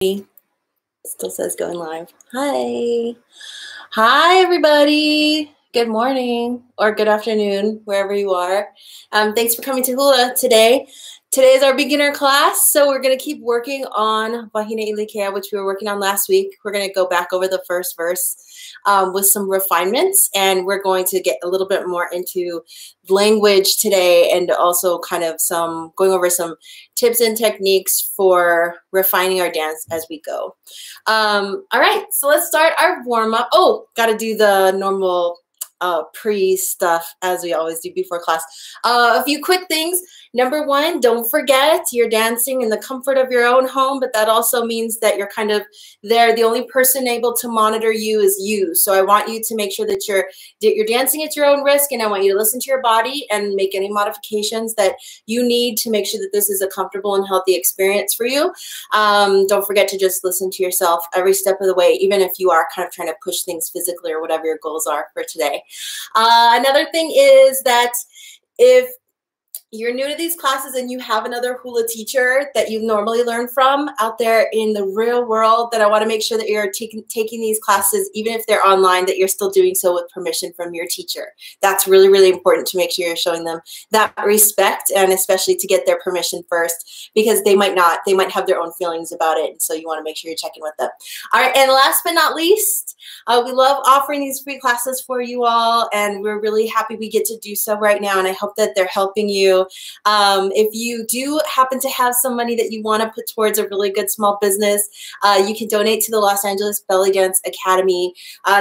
Still says going live. Hi. Hi, everybody. Good morning or good afternoon, wherever you are. Thanks for coming to Hula today. Today is our beginner class, so we're going to keep working on Wahine Ilikea, which we were working on last week. We're going to go back over the first verse with some refinements, and we're going to get a little bit more into language today and also kind of going over some tips and techniques for refining our dance as we go. All right, so let's start our warm-up. Oh, got to do the normal pre-stuff as we always do before class. A few quick things. Number one, don't forget you're dancing in the comfort of your own home, but that also means that you're kind of there. The only person able to monitor you is you. So I want you to make sure that you're dancing at your own risk, and I want you to listen to your body and make any modifications that you need to make sure that this is a comfortable and healthy experience for you. Don't forget to just listen to yourself every step of the way, even if you are kind of trying to push things physically or whatever your goals are for today. Another thing is that if you're new to these classes and you have another hula teacher that you normally learn from out there in the real world, then I want to make sure that you're taking these classes, even if they're online, that you're still doing so with permission from your teacher. That's really, really important to make sure you're showing them that respect, and especially to get their permission first, because they might have their own feelings about it. And so you want to make sure you're checking with them. All right. And last but not least, we love offering these free classes for you all, and we're really happy we get to do so right now. And I hope that they're helping you. If you do happen to have some money that you want to put towards a really good small business, you can donate to the Los Angeles Belly Dance Academy.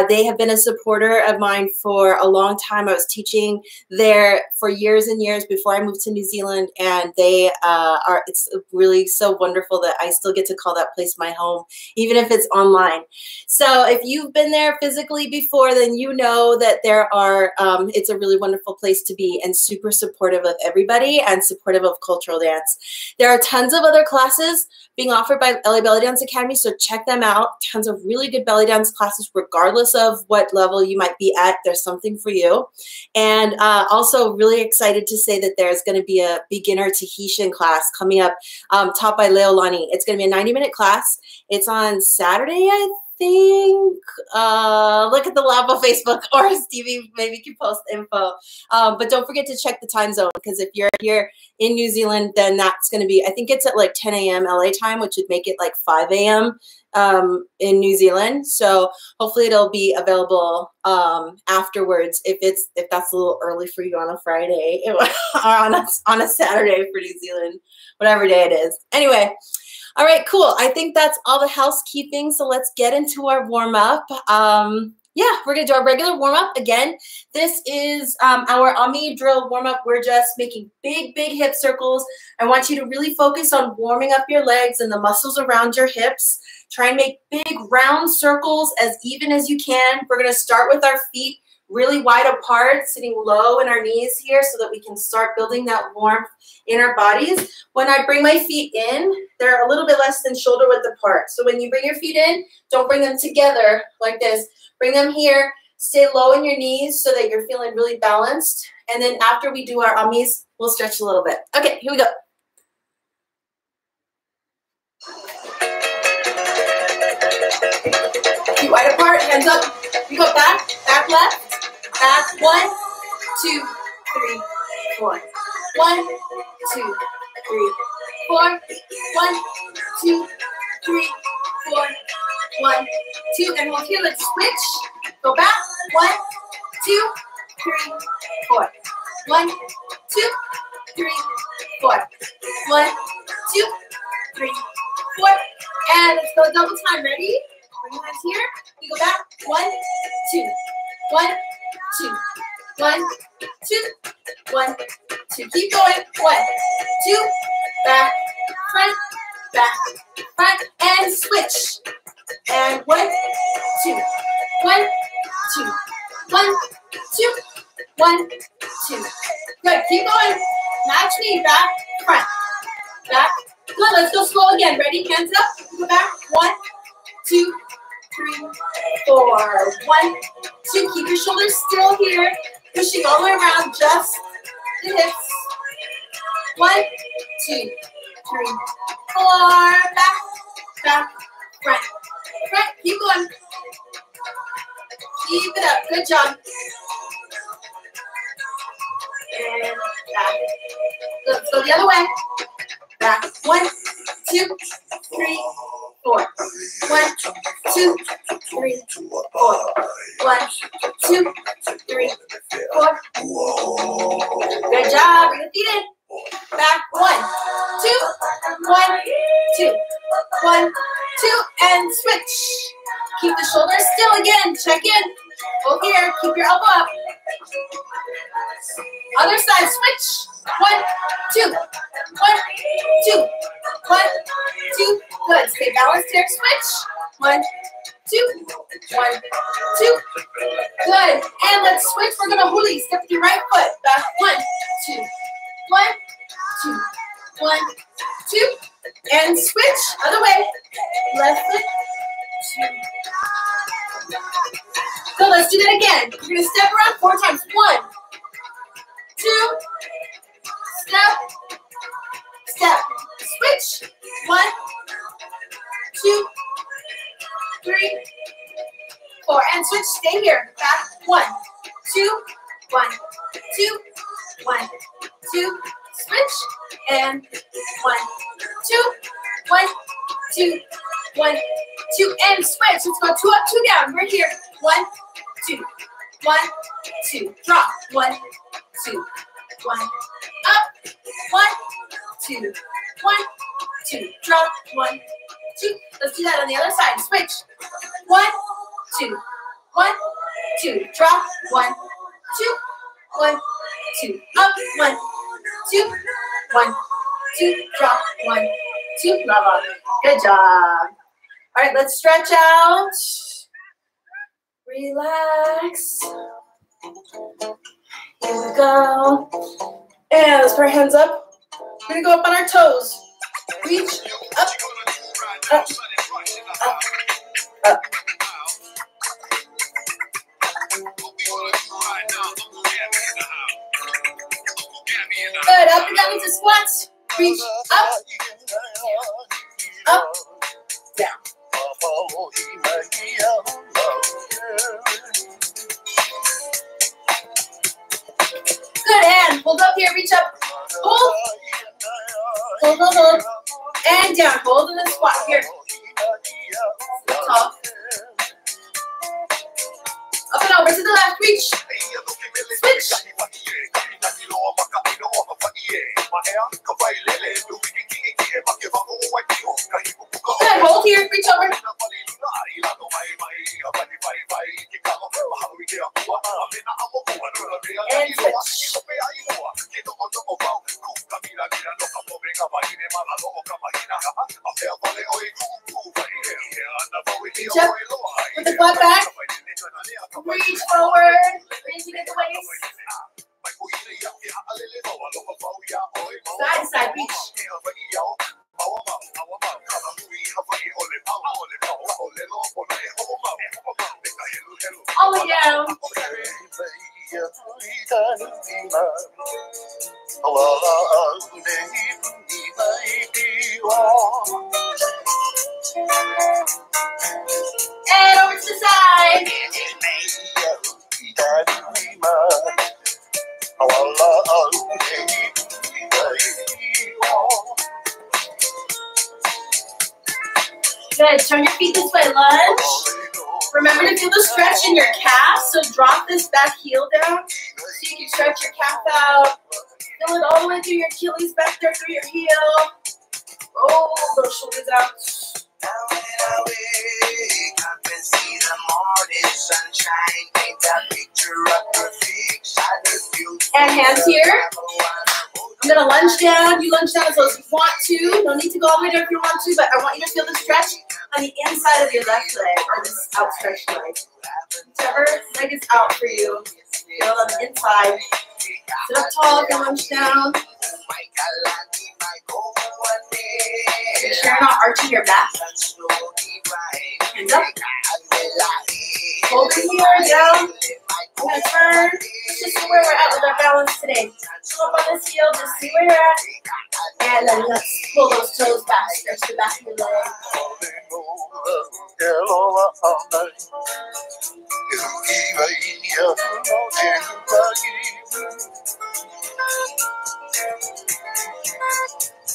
They have been a supporter of mine for a long time. I was teaching there for years and years before I moved to New Zealand, and it's really so wonderful that I still get to call that place my home, even if it's online. So if you've been there physically before, then you know that it's a really wonderful place to be, and super supportive of everybody and supportive of cultural dance. There are tons of other classes being offered by LA Belly Dance Academy, so check them out. Tons of really good belly dance classes, regardless of what level you might be at. There's something for you. And also really excited to say that there's going to be a beginner Tahitian class coming up, taught by Leolani. It's going to be a 90-minute class. It's on Saturday, I think. Look at the Labo Facebook, or Stevie maybe can post info. But don't forget to check the time zone, because if you're here in New Zealand, then that's going to be, I think it's at like 10 a.m. LA time, which would make it like 5 a.m. In New Zealand. So hopefully it'll be available afterwards if that's a little early for you on a Friday or on a Saturday for New Zealand, whatever day it is. Anyway. All right, cool. I think that's all the housekeeping. So let's get into our warm-up. Yeah, we're going to do our regular warm-up again. This is our Ami drill warm-up. We're just making big, big hip circles. I want you to really focus on warming up your legs and the muscles around your hips. Try and make big round circles as even as you can. We're going to start with our feet really wide apart, sitting low in our knees here so that we can start building that warmth in our bodies. When I bring my feet in, they're a little bit less than shoulder width apart. So when you bring your feet in, don't bring them together like this. Bring them here, stay low in your knees so that you're feeling really balanced. And then after we do our amis, we'll stretch a little bit. Okay, here we go. Feet wide apart, hands up. We go back, back left. Back, 1, 2, 3, 4. 1, 2, 3, 4. 1, 2, 3, 4. 1, 2, and we'll here. Let's switch. Go back. 1, 2, 3, 4. 1, 2, 3, 4. 1, 2, 3, 4. And let's go double time. Ready? Bring your hands here. We go back. 1, 2. 1, 2, 1, 2, 1, 2. Keep going. 1, 2, back, front, and switch. And 1, 2, 1, 2, 1, 2, 1, 2. Good. Keep going. Match me. Back, front, back. Good. Let's go slow again. Ready? Hands up. Go back. 1, 2, 3, 4. 1, 2. Keep your shoulders still here. Pushing all the way around, just the hips. 1, 2, 3, 4. Back, Right, keep going. Keep it up. Good job. And back. Let's go the other way. Back. 1, 2, 3, 4. 1, 2, 3, 4. 1, 2, 3, 4. Good job. Bring the feet in. Back. 1, 2, 1, 2. 1, 2, and switch. Keep the shoulders still again. Check in. Hold here. Keep your elbow up. Other side. Switch. 1, 2. 1, 2. 1, 2. Good. Stay balanced here. Switch. 1, 2. 1, 2. Good. And let's switch. We're gonna hula. Step with your right foot. Back. 1, 2. 1, 2. 1, 2. And switch. Other way. Left foot. 2. So let's do that again. You're gonna step around 4 times. 1, 2. Step. Step. Switch. 1, 2, 3, 4. And switch. Stay here. Back. 1, 2. 1, 2. 1, 2. Switch. And 1, 2. 1, 2. 1, 2. And switch. Let's go 2 up, 2 down. We're here. 1, 2. 1, 2. Drop. 1, 2. 1. Up. 1, 2. 1, 2. Drop. 1, 2. Let's do that on the other side. Switch. 1, 2. 1, 2. Drop. 1, 2. 1, 2. Up. 1, 2. 1, 2. Drop. 1, 2. Bravo. Good job. All right, let's stretch out. Relax. Here we go. And let's put our hands up. We're gonna go up on our toes. Reach up, up, up, up. Good. Up and down into squats. Reach up, up, down. Good, and hold up here, reach up, hold, hold, hold, hold, and down, hold in the squat, here, tall, up and over to the left, reach, switch, good, hold here, reach over, and switch. Reach up with the butt back. Reach forward. Reaching at the waist. Side to side. Reach. All the way down. And over to the side. Good. Turn your feet this way. Lunge. Remember to feel the stretch in your calf. So drop this back heel down so you can stretch your calf out. Feel it all the way through your Achilles, back there through your heel. Roll those shoulders out. Now when I wake up and see the morning sunshine, paint that picture of perfect. And hands here. I'm going to lunge down. You lunge down as low as you want to. No need to go all the way down if you want to, but I want you to feel the stretch on the inside of your left leg or this outstretched leg. Whichever leg is out for you. Feel on the inside. Sit up tall if you lunge down. Make sure you're not arching your back. Hands up. Hold it here, down. I'm going to turn. Let's just see where we're at with our balance today. Come up on this heel, just see where you're at. And then let's pull those toes back. Stretch the back of your leg.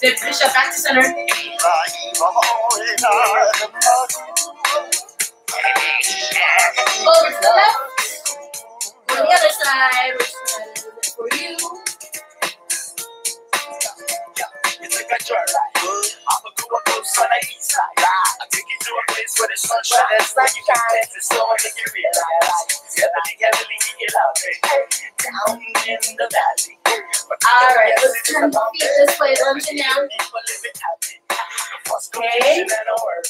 Good, finish up, back to center. Over to the left. On the other side, which side is it for you? It's like a joyride. I'ma go up close on the east side. I take you to a place where the sun shines. Like you can dance and slow and make you realize. Heavily get out there. Down in the valley. Alright, let's turn the feet this way, lunging down. Okay.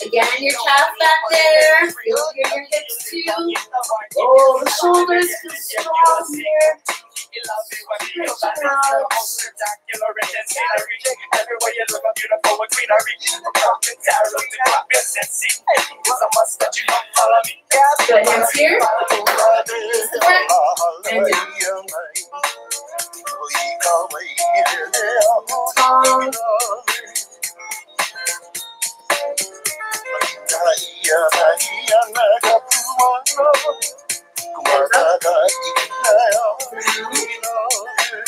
Again, your chest back there. Feel your hips too. Oh, the shoulders feel strong here. Good, hands here. Face the front. And down.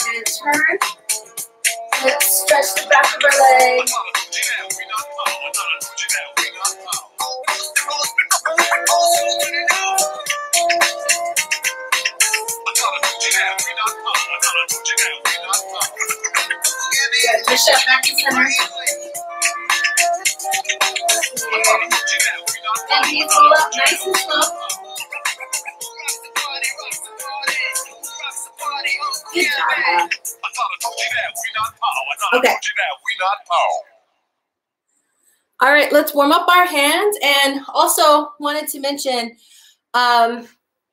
And turn. Let's stretch the back of our leg. Good. Push up back to center. And you pull up nice and slow. Good job. Okay. All right, let's warm up our hands. And also wanted to mention,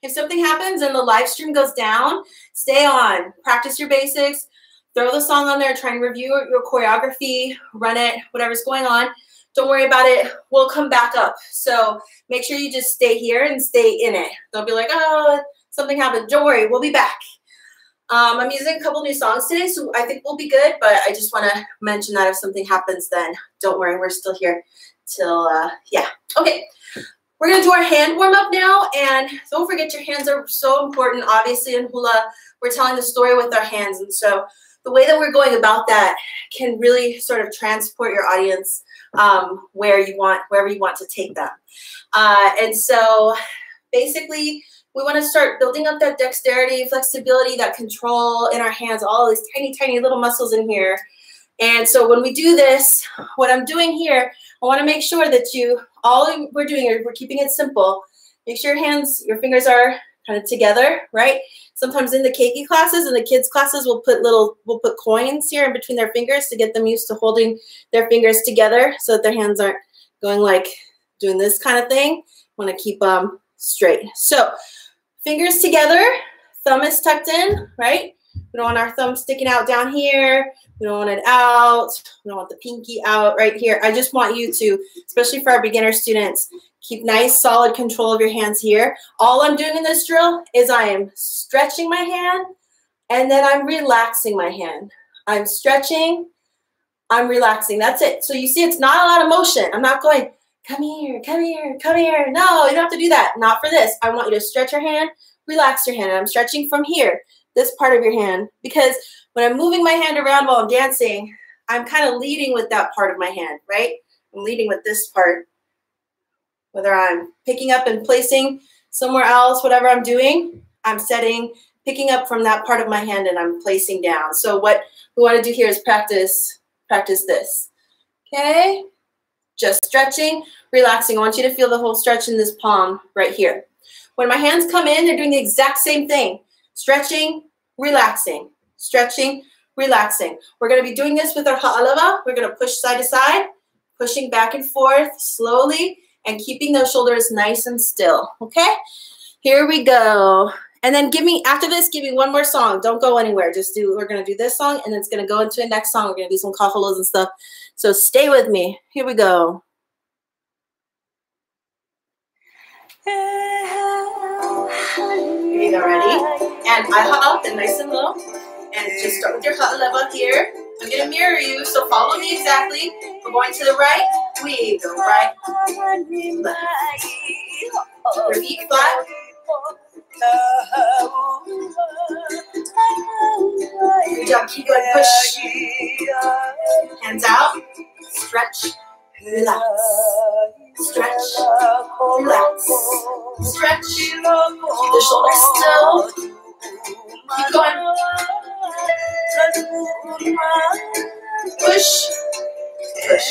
if something happens and the live stream goes down, stay on. Practice your basics. Throw the song on there. Try and review your choreography. Run it. Whatever's going on. Don't worry about it. We'll come back up. So make sure you just stay here and stay in it. Don't be like, oh, something happened. Don't worry. We'll be back. I'm using a couple new songs today, so I think we'll be good. But I just want to mention that if something happens, then don't worry. We're still here till, yeah. Okay. We're going to do our hand warm up now. And don't forget, your hands are so important. Obviously, in hula, we're telling the story with our hands. And so the way that we're going about that can really sort of transport your audience wherever you want to take them. And so basically, we want to start building up that dexterity, flexibility, that control in our hands, all these tiny, tiny little muscles in here. And so when we do this, what I'm doing here, I want to make sure that all we're doing is we're keeping it simple. Make sure your fingers are kind of together, right? Sometimes in the keiki classes and the kids classes, we'll put coins here in between their fingers to get them used to holding their fingers together so that their hands aren't going like doing this kind of thing. Want to keep them straight. So fingers together, thumb is tucked in, right? We don't want our thumb sticking out down here. We don't want it out. We don't want the pinky out right here. I just want you to, especially for our beginner students, keep nice, solid control of your hands here. All I'm doing in this drill is I am stretching my hand, and then I'm relaxing my hand. I'm stretching, I'm relaxing. That's it. So you see, it's not a lot of motion. I'm not going, come here, come here, come here. No, you don't have to do that. Not for this. I want you to stretch your hand, relax your hand. And I'm stretching from here, this part of your hand, because when I'm moving my hand around while I'm dancing, I'm kind of leading with that part of my hand, right? I'm leading with this part. Whether I'm picking up and placing somewhere else, whatever I'm doing, I'm picking up from that part of my hand and I'm placing down. So what we want to do here is practice this, okay? Just stretching, relaxing. I want you to feel the whole stretch in this palm right here. When my hands come in, they're doing the exact same thing. Stretching, relaxing, stretching, relaxing. We're going to be doing this with our ha'alava. We're going to push side to side, pushing back and forth slowly and keeping those shoulders nice and still, okay? Here we go. And then after this, give me one more song. Don't go anywhere. We're going to do this song, and then it's going to go into the next song. We're going to do some kahulos and stuff. So stay with me. Here we go. Here you go, ready? And I up and nice and low. And just start with your ha'alava here. I'm going to mirror you, so follow me exactly. We're going to the right. We go right, left. Your feet flat. Good job. Keep going. Push. Hands out. Stretch. Relax. Stretch. Relax. Stretch. Keep the shoulders still. Keep going. Push. Push.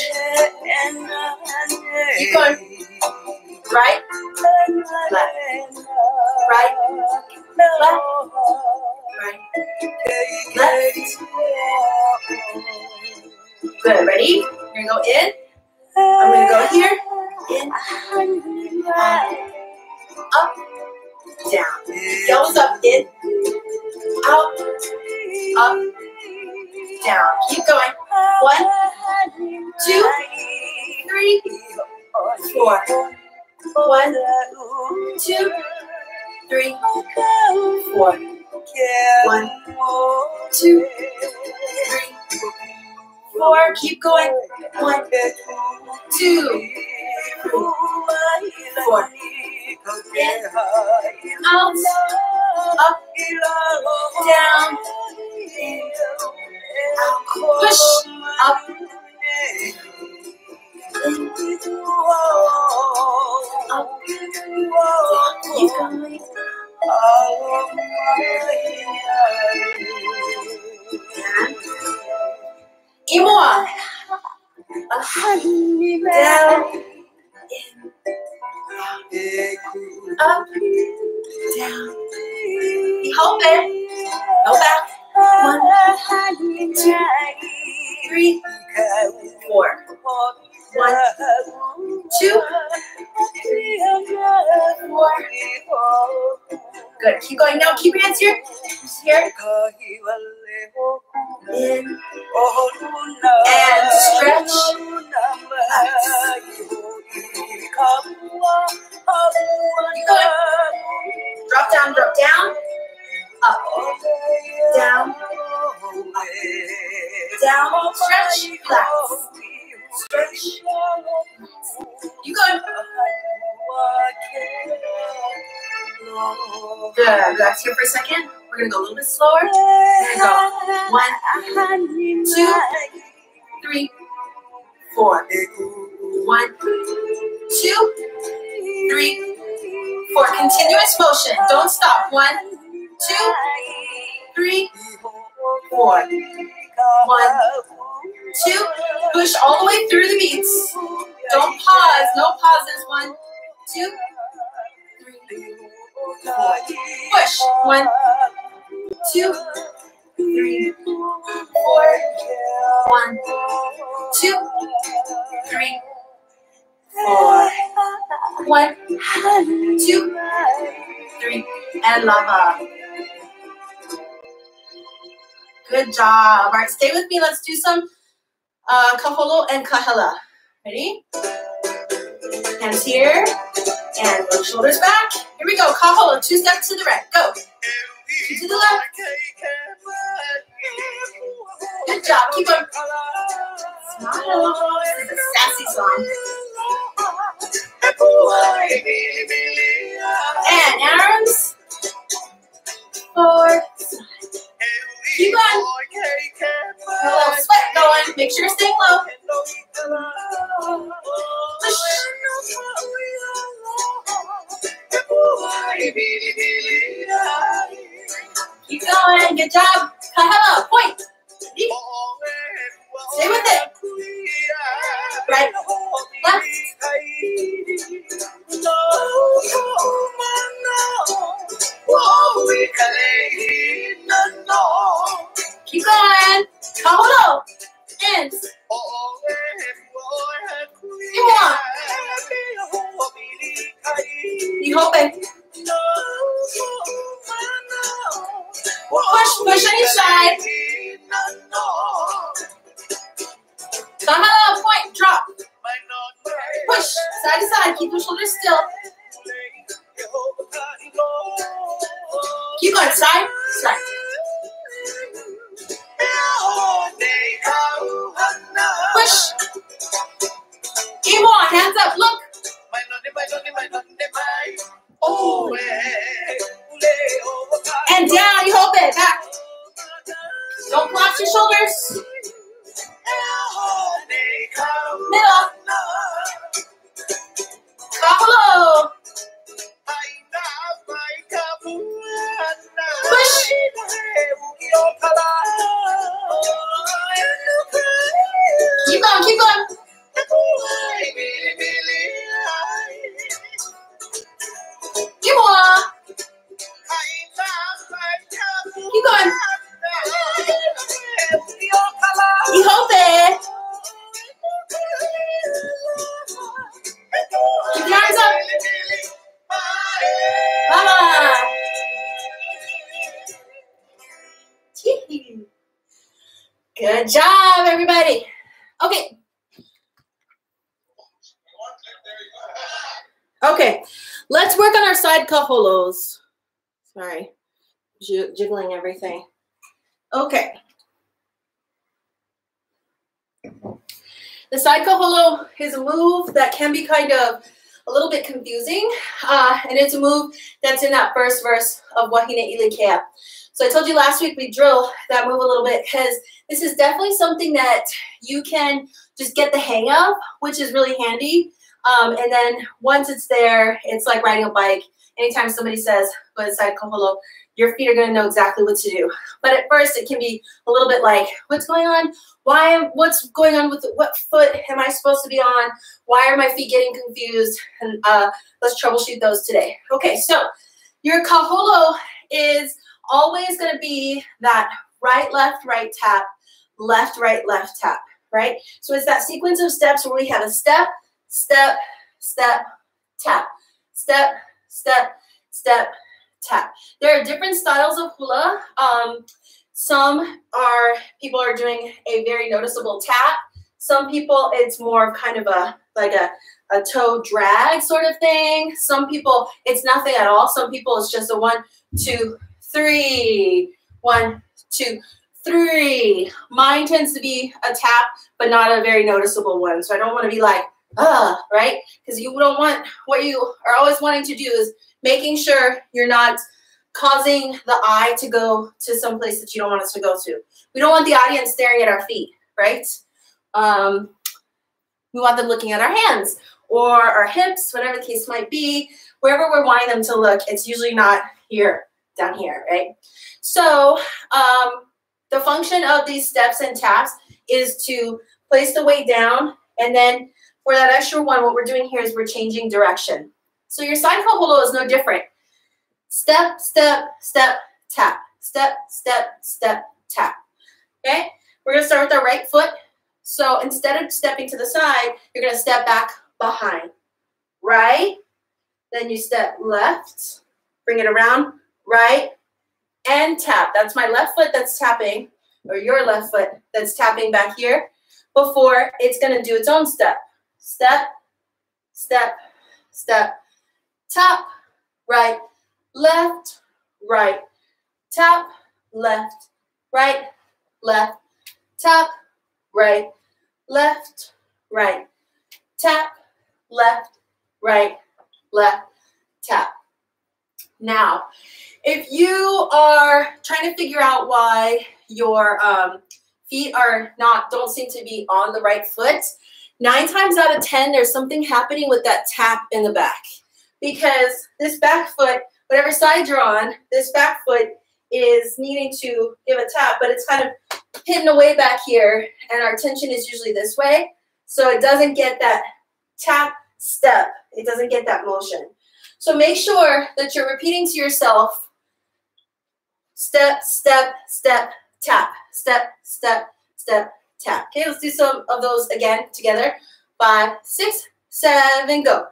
Keep going. Right. Left. Right. Left. Right. Left. Good. Ready? You're gonna go in. I'm gonna go here. In. Up. Down. Yells up. In. Out. Up. Down. Keep going. 1, 2, 3, 4. 1, 2, 3, 4. 1, 2, 3, 4. Keep going. 1, 2, 3, 4. In, out, up, down, in, out. Push, up, in, up, down. Keep going. Imoa. Down, in, up, down. Hold it. Go back. 1, 2, 3, 4. 1, 2, 3, 4. Good. Keep going. Now keep your hands here. Here. In. And stretch. Keep going. Drop down, drop down. Up. Down. Up. Down. Stretch. Relax. Stretch. You good. Good. Relax here for a second. We're going to go a little bit slower. We're going to go 1, 2, 3, 4. 1, 2, 3, 4. Continuous motion. Don't stop. 1, 2, 3, 4. 1, 2. Push all the way through the beats. Don't pause. No pauses. 1, 2, 3, 4. Push. 1, 2, 3, 4. 1, 2, 3, 4. 1, 2, 3, and lava. Good job. All right, stay with me. Let's do some kaholo and kahela. Ready? Hands here. And look, shoulders back. Here we go. Kaholo. 2 steps to the right. Go. 2 to the left. Good job. Keep going. Smile. This is a sassy song. And arms. 4. Keep going. A little sweat going. Make sure you're staying low. Push. Keep going. Good job. Kahela. Point. Stay with it. Right. Left. Keep going. Kaholo. And. Come on. Ihope. Push on each side. Kahela, point, drop. Push, side to side, keep the shoulders still. Keep going, side, side. Push. Keep on, hands up, look. And down, you hold it, back. Don't collapse your shoulders. Middle. Kaholo. Push. Keep going, keep going. Keep on. Keep going. You hope it. Keep your arms up. Mama. Good job, everybody. Okay. Okay, let's work on our side kaholos. Sorry, jiggling everything. Okay. The side kaholo is a move that can be kind of a little bit confusing, and it's a move that's in that first verse of Wahine Ilikea. So I told you last week we drill that move a little bit because this is definitely something that you can just get the hang of, which is really handy. And then once it's there, it's like riding a bike. Anytime somebody says, go to side kaholo, your feet are going to know exactly what to do. But at first, it can be a little bit like, what's going on? What's going on with what foot am I supposed to be on? Why are my feet getting confused? And let's troubleshoot those today. Okay, so your kaholo is always going to be that right, left, tap, left, tap, right? So it's that sequence of steps where we have a step, step, step, tap, step, step, step, tap. There are different styles of hula. Some people are doing a very noticeable tap. Some people, it's more of kind of a toe drag sort of thing. Some people, it's nothing at all. Some people, it's just a 1, 2, 3, 1, 2, 3. Mine tends to be a tap, but not a very noticeable one. So I don't want to be like, right? Because you don't want, what you are always wanting to do is making sure you're not causing the eye to go to some place that you don't want us to go to. We don't want the audience staring at our feet, right? We want them looking at our hands or our hips, whatever the case might be. Wherever we're wanting them to look, it's usually not here, down here, right? So the function of these steps and taps is to place the weight down, and then for that extra one, what we're doing here is we're changing direction. So your side kaholo is no different. Step, step, step, tap. Step, step, step, tap. Okay? We're going to start with our right foot. So instead of stepping to the side, you're going to step back behind. Right. Then you step left. Bring it around. Right. And tap. That's my left foot that's tapping, or your left foot that's tapping back here before it's going to do its own step. Step, step, step, tap, right, left, right, tap, left, right, left, tap, right, left, right, tap, left, right, left, tap. Now, if you are trying to figure out why your feet don't seem to be on the right foot, 9 times out of 10, there's something happening with that tap in the back. Because this back foot, whatever side you're on, this back foot is needing to give a tap, but it's kind of hidden away back here, and our tension is usually this way. So it doesn't get that tap step. It doesn't get that motion. So make sure that you're repeating to yourself, step, step, step, tap, step, step, step, tap. Okay, let's do some of those again together. 5, 6, 7, go.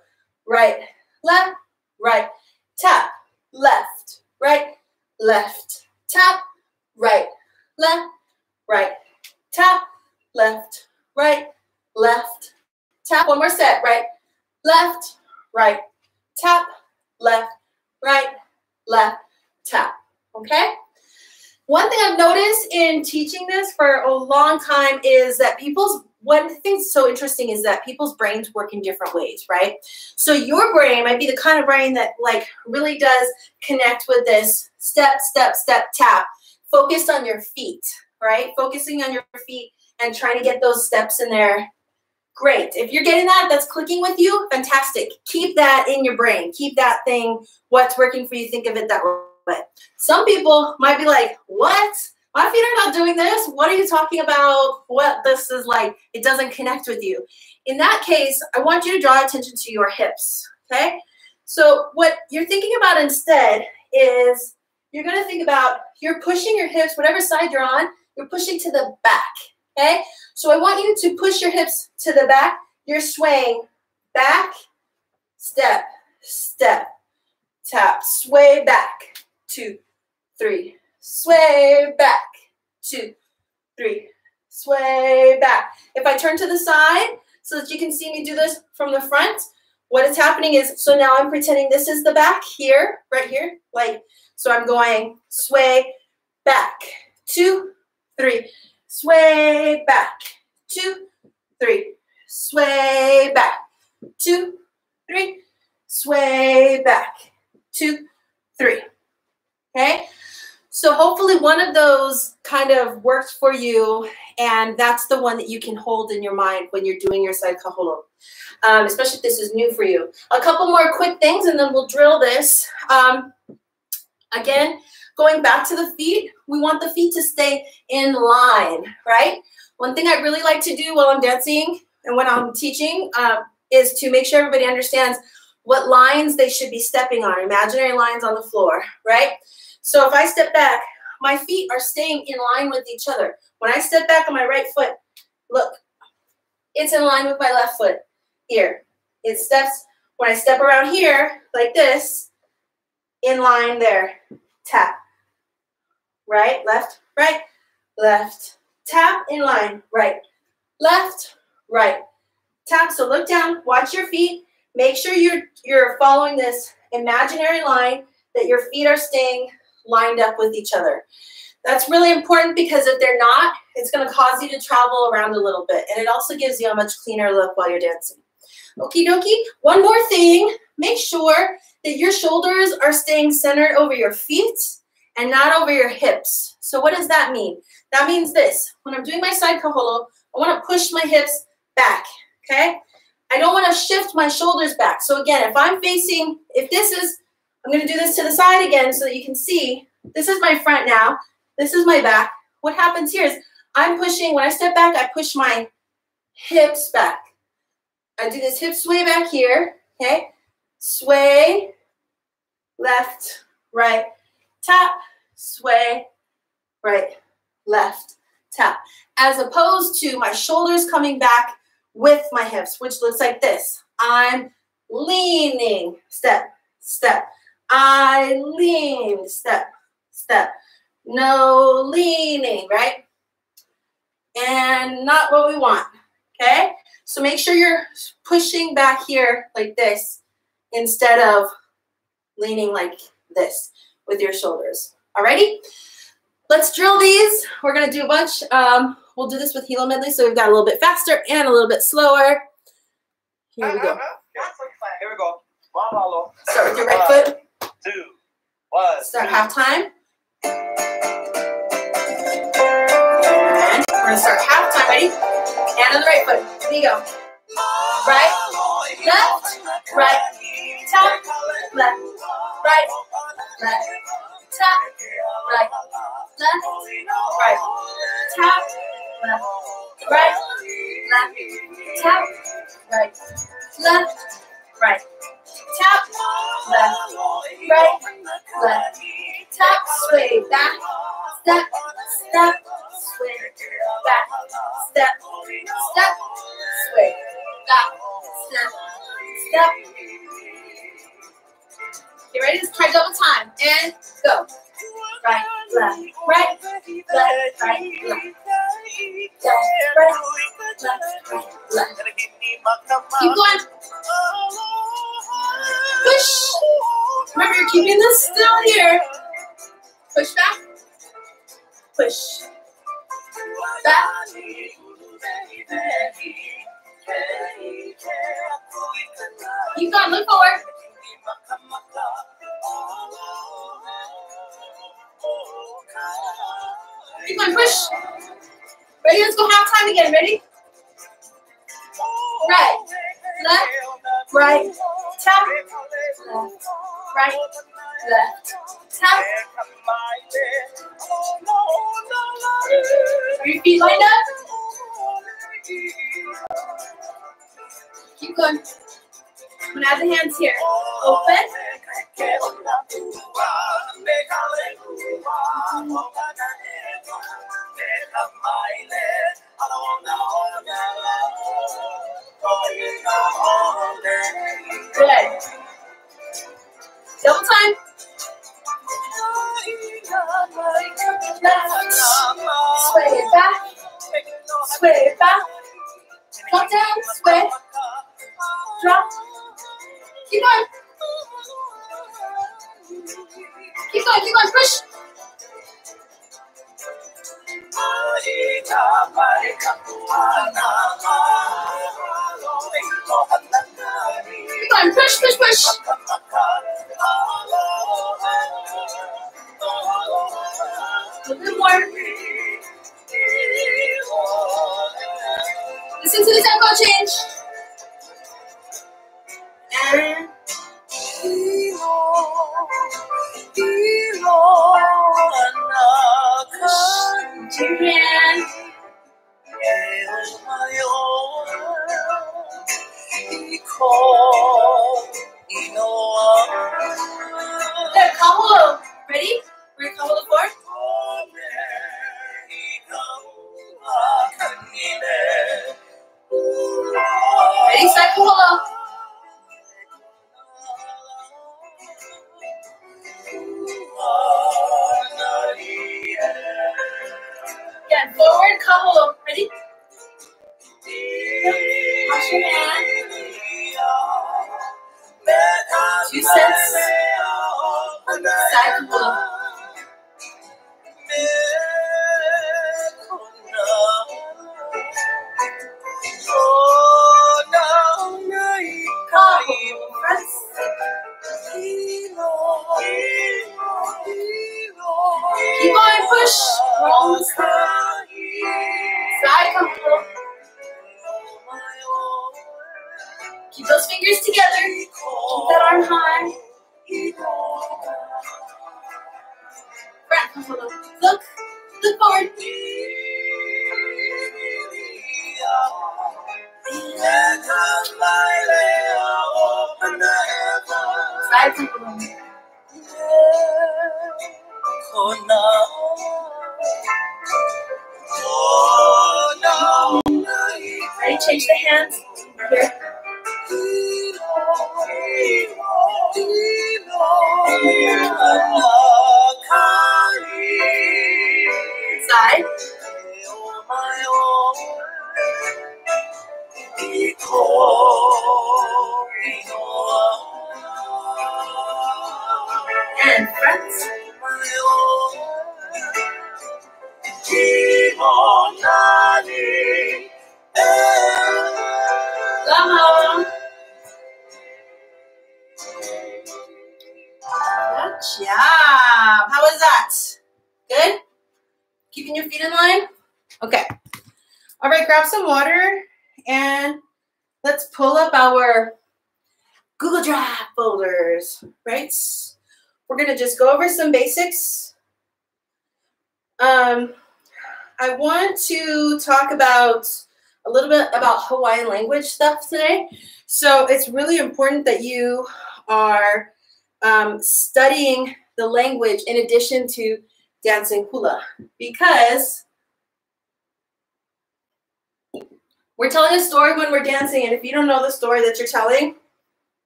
Right, left, right, tap, left, right, left, tap, right, tap, left, right, tap. One more set, right, left, right, tap, left, tap. Okay? One thing I've noticed in teaching this for a long time is that people's one thing that's so interesting is that people's brains work in different ways, right? So your brain might be the kind of brain that like really does connect with this step, step, step, tap, focused on your feet, right? Focusing on your feet and trying to get those steps in there. Great. If you're getting that, that's clicking with you, fantastic. Keep that in your brain. Keep that thing, what's working for you, think of it that way. Some people might be like, what? My feet are not doing this. What are you talking about? What this is like, it doesn't connect with you. In that case, I want you to draw attention to your hips, okay? So what you're thinking about instead is you're gonna think about, you're pushing your hips, whatever side you're on, you're pushing to the back, okay? So I want you to push your hips to the back. You're swaying back, step, step, tap, sway back, 2, 3, sway back, 2, 3, sway back. If I turn to the side so that you can see me do this from the front, what is happening is, so now I'm pretending this is the back here, right here, like, so I'm going sway back, 2, 3, sway back, 2, 3, sway back, 2, 3, sway back, 2, 3. Okay, so hopefully one of those kind of works for you, and that's the one that you can hold in your mind when you're doing your side kaholo, especially if this is new for you. A couple more quick things, and then we'll drill this. Again, going back to the feet, we want the feet to stay in line, right? One thing I really like to do while I'm dancing and when I'm teaching is to make sure everybody understands what lines they should be stepping on, imaginary lines on the floor, right? So if I step back, my feet are staying in line with each other. When I step back on my right foot, look, it's in line with my left foot here. It steps, when I step around here, like this, in line there, tap, right, left, tap, in line, right, left, right, tap. So look down, watch your feet, make sure you're following this imaginary line, that your feet are staying lined up with each other. That's really important because if they're not, it's going to cause you to travel around a little bit, and it also gives you a much cleaner look while you're dancing. Okie dokie. One more thing, make sure that your shoulders are staying centered over your feet and not over your hips. So what does that mean? That means this. When I'm doing my side kaholo, I want to push my hips back, okay? I don't want to shift my shoulders back. So again, if I'm facing, if this is, I'm going to do this to the side again so that you can see. This is my front now. This is my back. What happens here is I'm pushing, when I step back, I push my hips back. I do this hip sway back here, okay? Sway, left, right, tap, sway, right, left, tap. As opposed to my shoulders coming back with my hips, which looks like this. I'm leaning, step, step. I lean, step, step. No leaning, right? And not what we want, okay? So make sure you're pushing back here like this instead of leaning like this with your shoulders. Alrighty? Let's drill these. We're going to do a bunch. We'll do this with hilo medley, so we've got a little bit faster and a little bit slower. Here we go. Here we go. Start with your right foot. 2, 1. Start halftime. And we're going to start halftime. Ready? And on the right foot. Here you go. Right, left, right, tap, left, right, left, tap, right, left, right, tap, left, right, left, tap, right, left, right, tap, left, right, left, tap, sway back, step, step, sway back, step, step, sway back, step, step. Get ready to try double time and go. Right, left, right, left, right, left. Left, right, left, right, left. Keep going. Push. Remember, you're keeping this still here. Push back. Push. Back. Keep going, look forward. Keep going, push. Ready, let's go half time again, ready? Right, left, right, tap, left, right, left, tap. Are your feet lined up? Keep going. I'm gonna add the hands here. Open. Good. Double time. Left. Sway it back. Sway it back. Drop down. Sway. Drop. Keep going. Keep going, keep going, push. Keep going, push, push, push. A little more. Listen to the tempo change. And your hand. There, kahiko. Ready? We're gonna kahiko the floor. Ready, start kahiko. Again, forward, kahiko. Ready? Wash your hand. 2 sets. Side kahiko. Keep going, push. Wrong side. Side kahiko. Keep those fingers together. Keep that arm high. Front kahiko. Look forward. Side kahiko. Ready, change the hands. Here. Side. And front. Aloha. Good job. How was that? Good? Keeping your feet in line? Okay. All right, grab some water and let's pull up our Google Drive folders, right? We're going to just go over some basics. I want to talk about a little bit about Hawaiian language stuff today. So it's really important that you are studying the language in addition to dancing hula, because we're telling a story when we're dancing, and if you don't know the story that you're telling,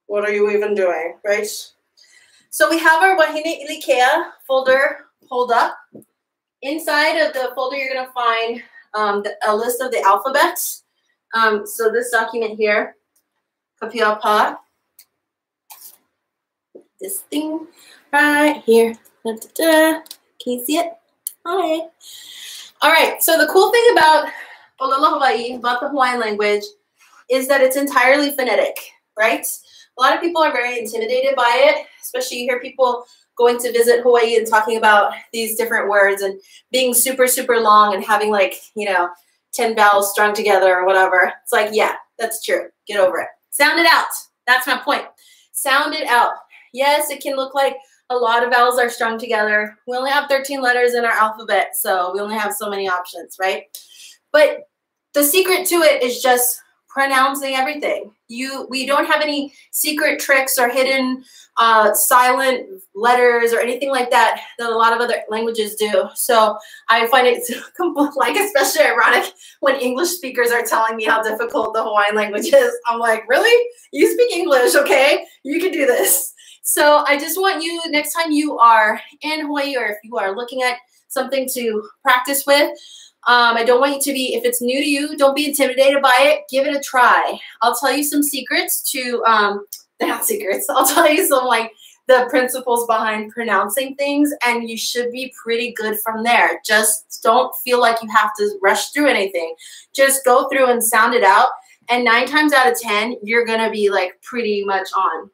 what are you even doing, right? So we have our Wahine Ilikea folder pulled up. Inside of the folder, you're going to find a list of the alphabets. So this document here, Kapiapa, this thing right here. Da, da, da. Can you see it? Hi. All right. So the cool thing about ʻolelo Hawaii, about the Hawaiian language, is that it's entirely phonetic, right? A lot of people are very intimidated by it, especially you hear people going to visit Hawaii and talking about these different words and being super, super long and having like, 10 vowels strung together or whatever. It's like, yeah, that's true. Get over it. Sound it out. That's my point. Sound it out. Yes, it can look like a lot of vowels are strung together. We only have 13 letters in our alphabet, so we only have so many options, right? But the secret to it is just pronouncing everything. We don't have any secret tricks or hidden silent letters or anything like that that a lot of other languages do. So I find it like especially ironic when English speakers are telling me how difficult the Hawaiian language is. I'm like, really? You speak English, okay? You can do this. So I just want you, next time you are in Hawaii or if you are looking at something to practice with, I don't want you to be, if it's new to you, don't be intimidated by it. Give it a try. I'll tell you some secrets to, they're not secrets. I'll tell you some like the principles behind pronouncing things and you should be pretty good from there. Just don't feel like you have to rush through anything. Just go through and sound it out. And 9 times out of 10, you're going to be like pretty much on.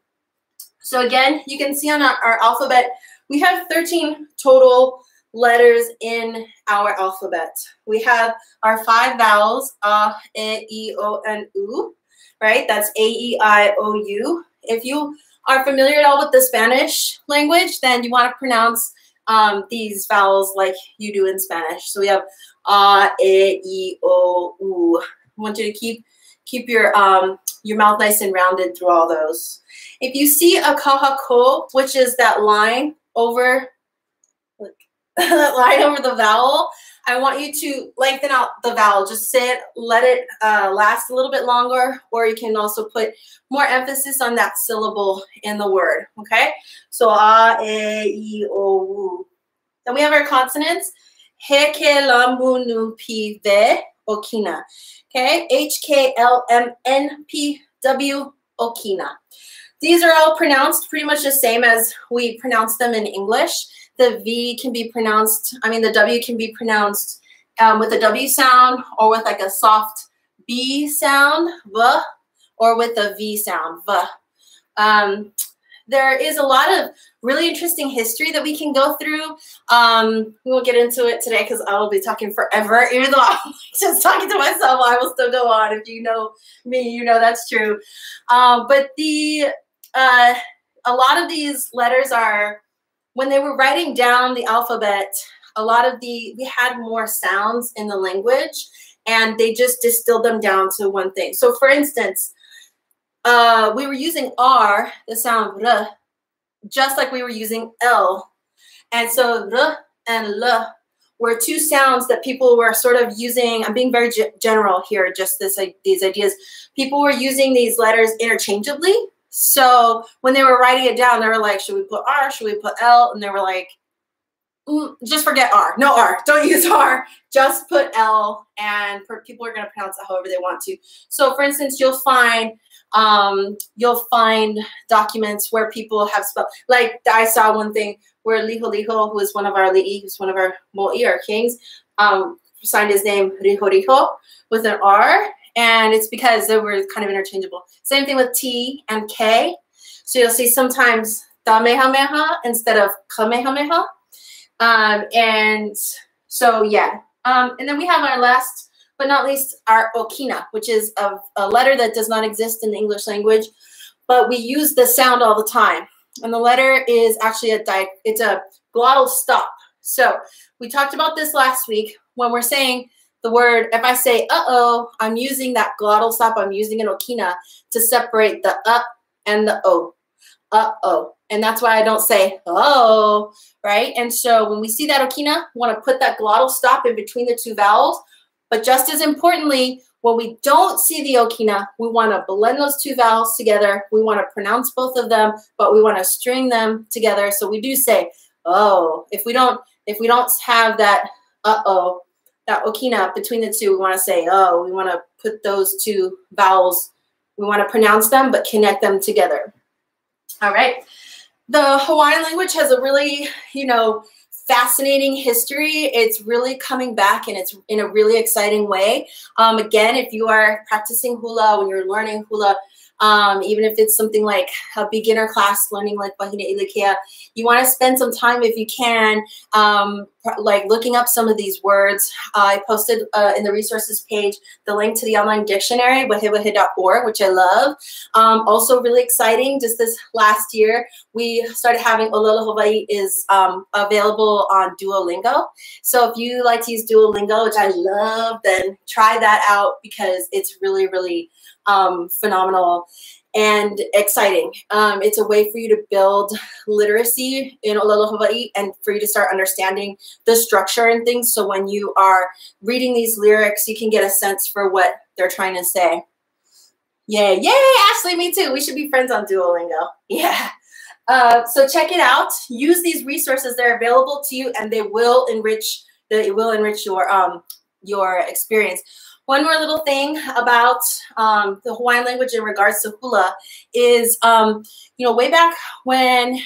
So again, you can see on our alphabet, we have 13 total letters in our alphabet. We have our 5 vowels, a, e, I, o, and u, right? That's a, e, I, o, u. If you are familiar at all with the Spanish language, then you want to pronounce these vowels like you do in Spanish. So we have a, e, I, o, u. I want you to keep your mouth nice and rounded through all those. If you see a kahiko, which is that line over, that line over the vowel, I want you to lengthen out the vowel. Just say it, let it last a little bit longer, or you can also put more emphasis on that syllable in the word, okay? So a, e, I, o, u. Then we have our consonants. He, ke, lambu, nu, pi, ve, okina. Okay, H, K, L, M, N, P, W, okina. These are all pronounced pretty much the same as we pronounce them in English. The V can be pronounced, the W can be pronounced with a W sound or with like a soft B sound, V, or with a V sound, V. There is a lot of really interesting history that we can go through. We won't get into it today because I will be talking forever. Even though I'm just talking to myself, I will still go on. If you know me, you know that's true. But a lot of these letters are, when they were writing down the alphabet, we had more sounds in the language and they just distilled them down to one thing. So for instance, we were using R, the sound R, just like we were using L. And so R and L were 2 sounds that people were sort of using. I'm being very general here, just these ideas. People were using these letters interchangeably. So when they were writing it down, they were like, should we put R? Should we put L? And they were like, just forget R. No R. Don't use R. Just put L. And people are going to pronounce it however they want to. So for instance, you'll find documents where people have spelled, like I saw one thing where Liho, who is one of our li'i, who's one of our mo'i, our kings, signed his name Riho with an R. And it's because they were kind of interchangeable. Same thing with T and K. So you'll see sometimes Kamehameha instead of Kamehameha. And so, yeah. And then we have our last but not least our okina, which is a letter that does not exist in the English language, but we use the sound all the time. And the letter is actually it's a glottal stop. So we talked about this last week when we're saying the word, if I say uh-oh, I'm using that glottal stop, I'm using an okina to separate the and the o. Uh-oh. And that's why I don't say oh, right? And so when we see that okina, we want to put that glottal stop in between the 2 vowels. But just as importantly, when we don't see the okina, we want to blend those 2 vowels together. We want to pronounce both of them, but we want to string them together. So we do say oh. If we don't have that uh-oh, that okina between the 2, we want to say oh. We want to put those 2 vowels, we want to pronounce them but connect them together. All right. The Hawaiian language has a really, fascinating history. It's really coming back, and it's in a really exciting way. Again, if you are practicing hula, when you're learning hula, even if it's something like a beginner class learning like Wahine Ilikia, you want to spend some time, if you can, like looking up some of these words. I posted in the resources page the link to the online dictionary, wahewahe.org, which I love. Also really exciting, just this last year, we started having Olola Hawaii is available on Duolingo. So if you like to use Duolingo, which I love, then try that out because it's really, really phenomenal and exciting. It's a way for you to build literacy in Olola Hawaii and for you to start understanding the structure and things. So when you are reading these lyrics, you can get a sense for what they're trying to say. Yay, yay, Ashley, me too. We should be friends on Duolingo. Yeah. So check it out. Use these resources. They're available to you, and they will enrich your experience. One more little thing about the Hawaiian language in regards to hula is, you know, way back when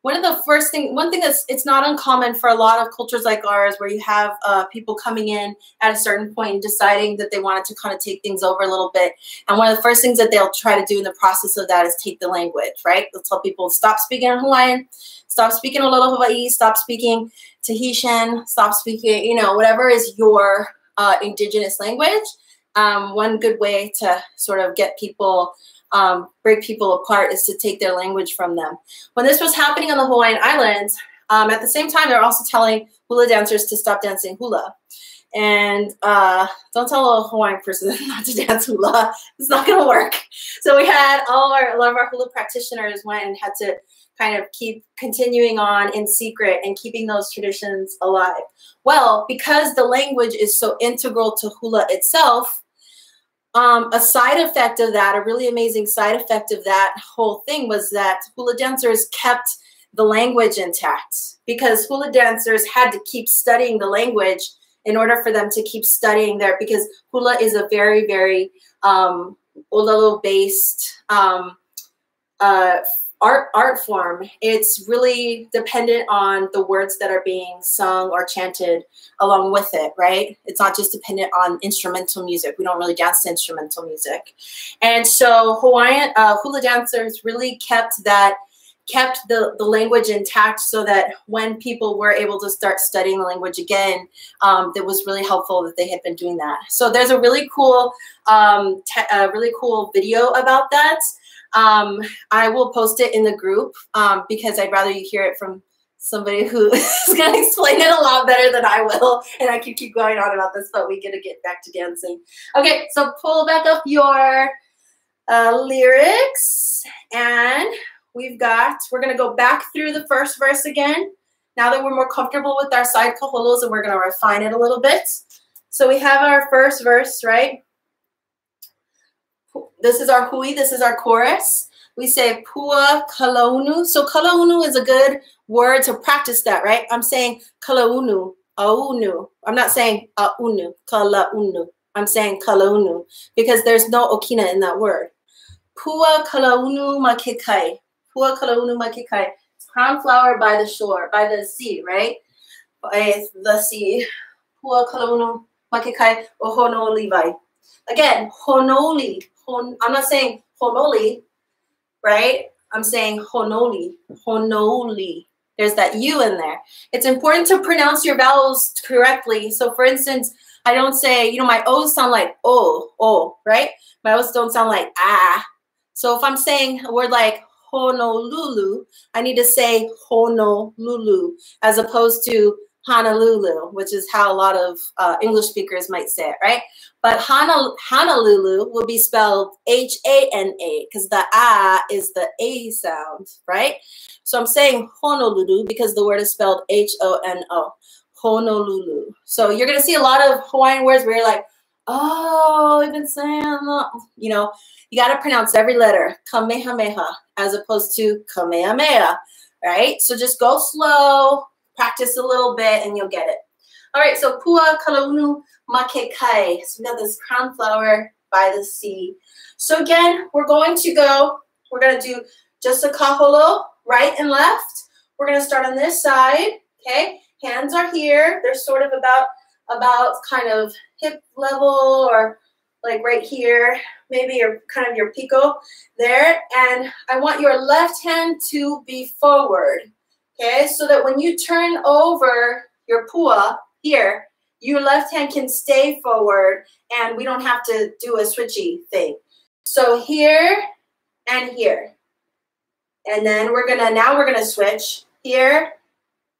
one thing that's, it's not uncommon for a lot of cultures like ours, where you have people coming in at a certain point and deciding that they wanted to kind of take things over a little bit. And one of the first things that they'll try to do in the process of that is take the language, right? They'll tell people, stop speaking Hawaiian, stop speaking Olola Hawaii, stop speaking Tahitian, stop speaking, you know, whatever is your indigenous language. One good way to sort of get people, break people apart, is to take their language from them. When this was happening on the Hawaiian Islands, at the same time, they're also telling hula dancers to stop dancing hula. And don't tell a Hawaiian person not to dance hula. It's not going to work. So we had a lot of our hula practitioners went and had to kind of keep continuing on in secret and keeping those traditions alive. Well, because the language is so integral to hula itself, a side effect of that, a really amazing side effect of that whole thing, was that hula dancers kept the language intact, because hula dancers had to keep studying the language in order for them to keep studying there, because hula is a very, very olelo-based art form. It's really dependent on the words that are being sung or chanted along with it, right? It's not just dependent on instrumental music. We don't really dance to instrumental music. And so Hawaiian hula dancers really kept the language intact, so that when people were able to start studying the language again, it was really helpful that they had been doing that. So there's a really cool video about that. I will post it in the group because I'd rather you hear it from somebody who is going to explain it a lot better than I will. And I could keep going on about this, but we got to get back to dancing. Okay, so pull back up your lyrics, and we're going to go back through the first verse again. Now that we're more comfortable with our side kaholos, and we're going to refine it a little bit. So we have our first verse, right? This is our hui, this is our chorus. We say pua kalaunu. So kalaunu is a good word to practice that, right? I'm saying kalaunu, aunu. I'm not saying aunu, kalaunu. I'm saying kalaunu, because there's no okina in that word. Pua kalaunu makekai. Pua kalaunu makekai. It's crown flower by the shore, by the sea, right? By the sea. Pua kalaunu makekai ohono levi. Again, honoli. I'm not saying honoli, right? I'm saying honoli, honoli. There's that U in there. It's important to pronounce your vowels correctly. So for instance, I don't say, you know, my O's sound like O, right? My O's don't sound like ah. So if I'm saying a word like Honolulu, I need to say Honolulu as opposed to Honolulu, which is how a lot of English speakers might say it, right? But Honolulu will be spelled H-A-N-A, because the ah is the A sound, right? So I'm saying Honolulu because the word is spelled H-O-N-O, Honolulu. So you're going to see a lot of Hawaiian words where you're like, oh, I've been saying that. You know, you got to pronounce every letter, Kamehameha, as opposed to Kamehameha, right? So just go slow. Practice a little bit and you'll get it. All right, so pua kalaunu makekai. So we got this crown flower by the sea. So again, we're going to do just a kaholo, right and left, we're going to start on this side, okay? Hands are here. They're sort of about kind of hip level or like right here, maybe your kind of your pico there. And I want your left hand to be forward, okay? So that when you turn over your pua here, your left hand can stay forward and we don't have to do a switchy thing. So here and here. And then we're gonna switch here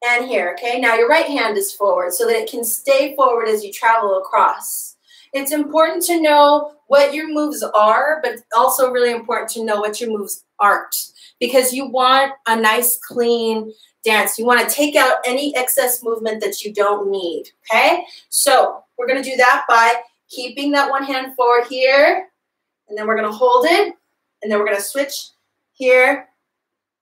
and here, okay? Now your right hand is forward so that it can stay forward as you travel across. It's important to know what your moves are, but it's also really important to know what your moves aren't, because you want a nice, clean dance. You want to take out any excess movement that you don't need, okay? So we're going to do that by keeping that one hand forward here, and then we're going to hold it, and then we're going to switch here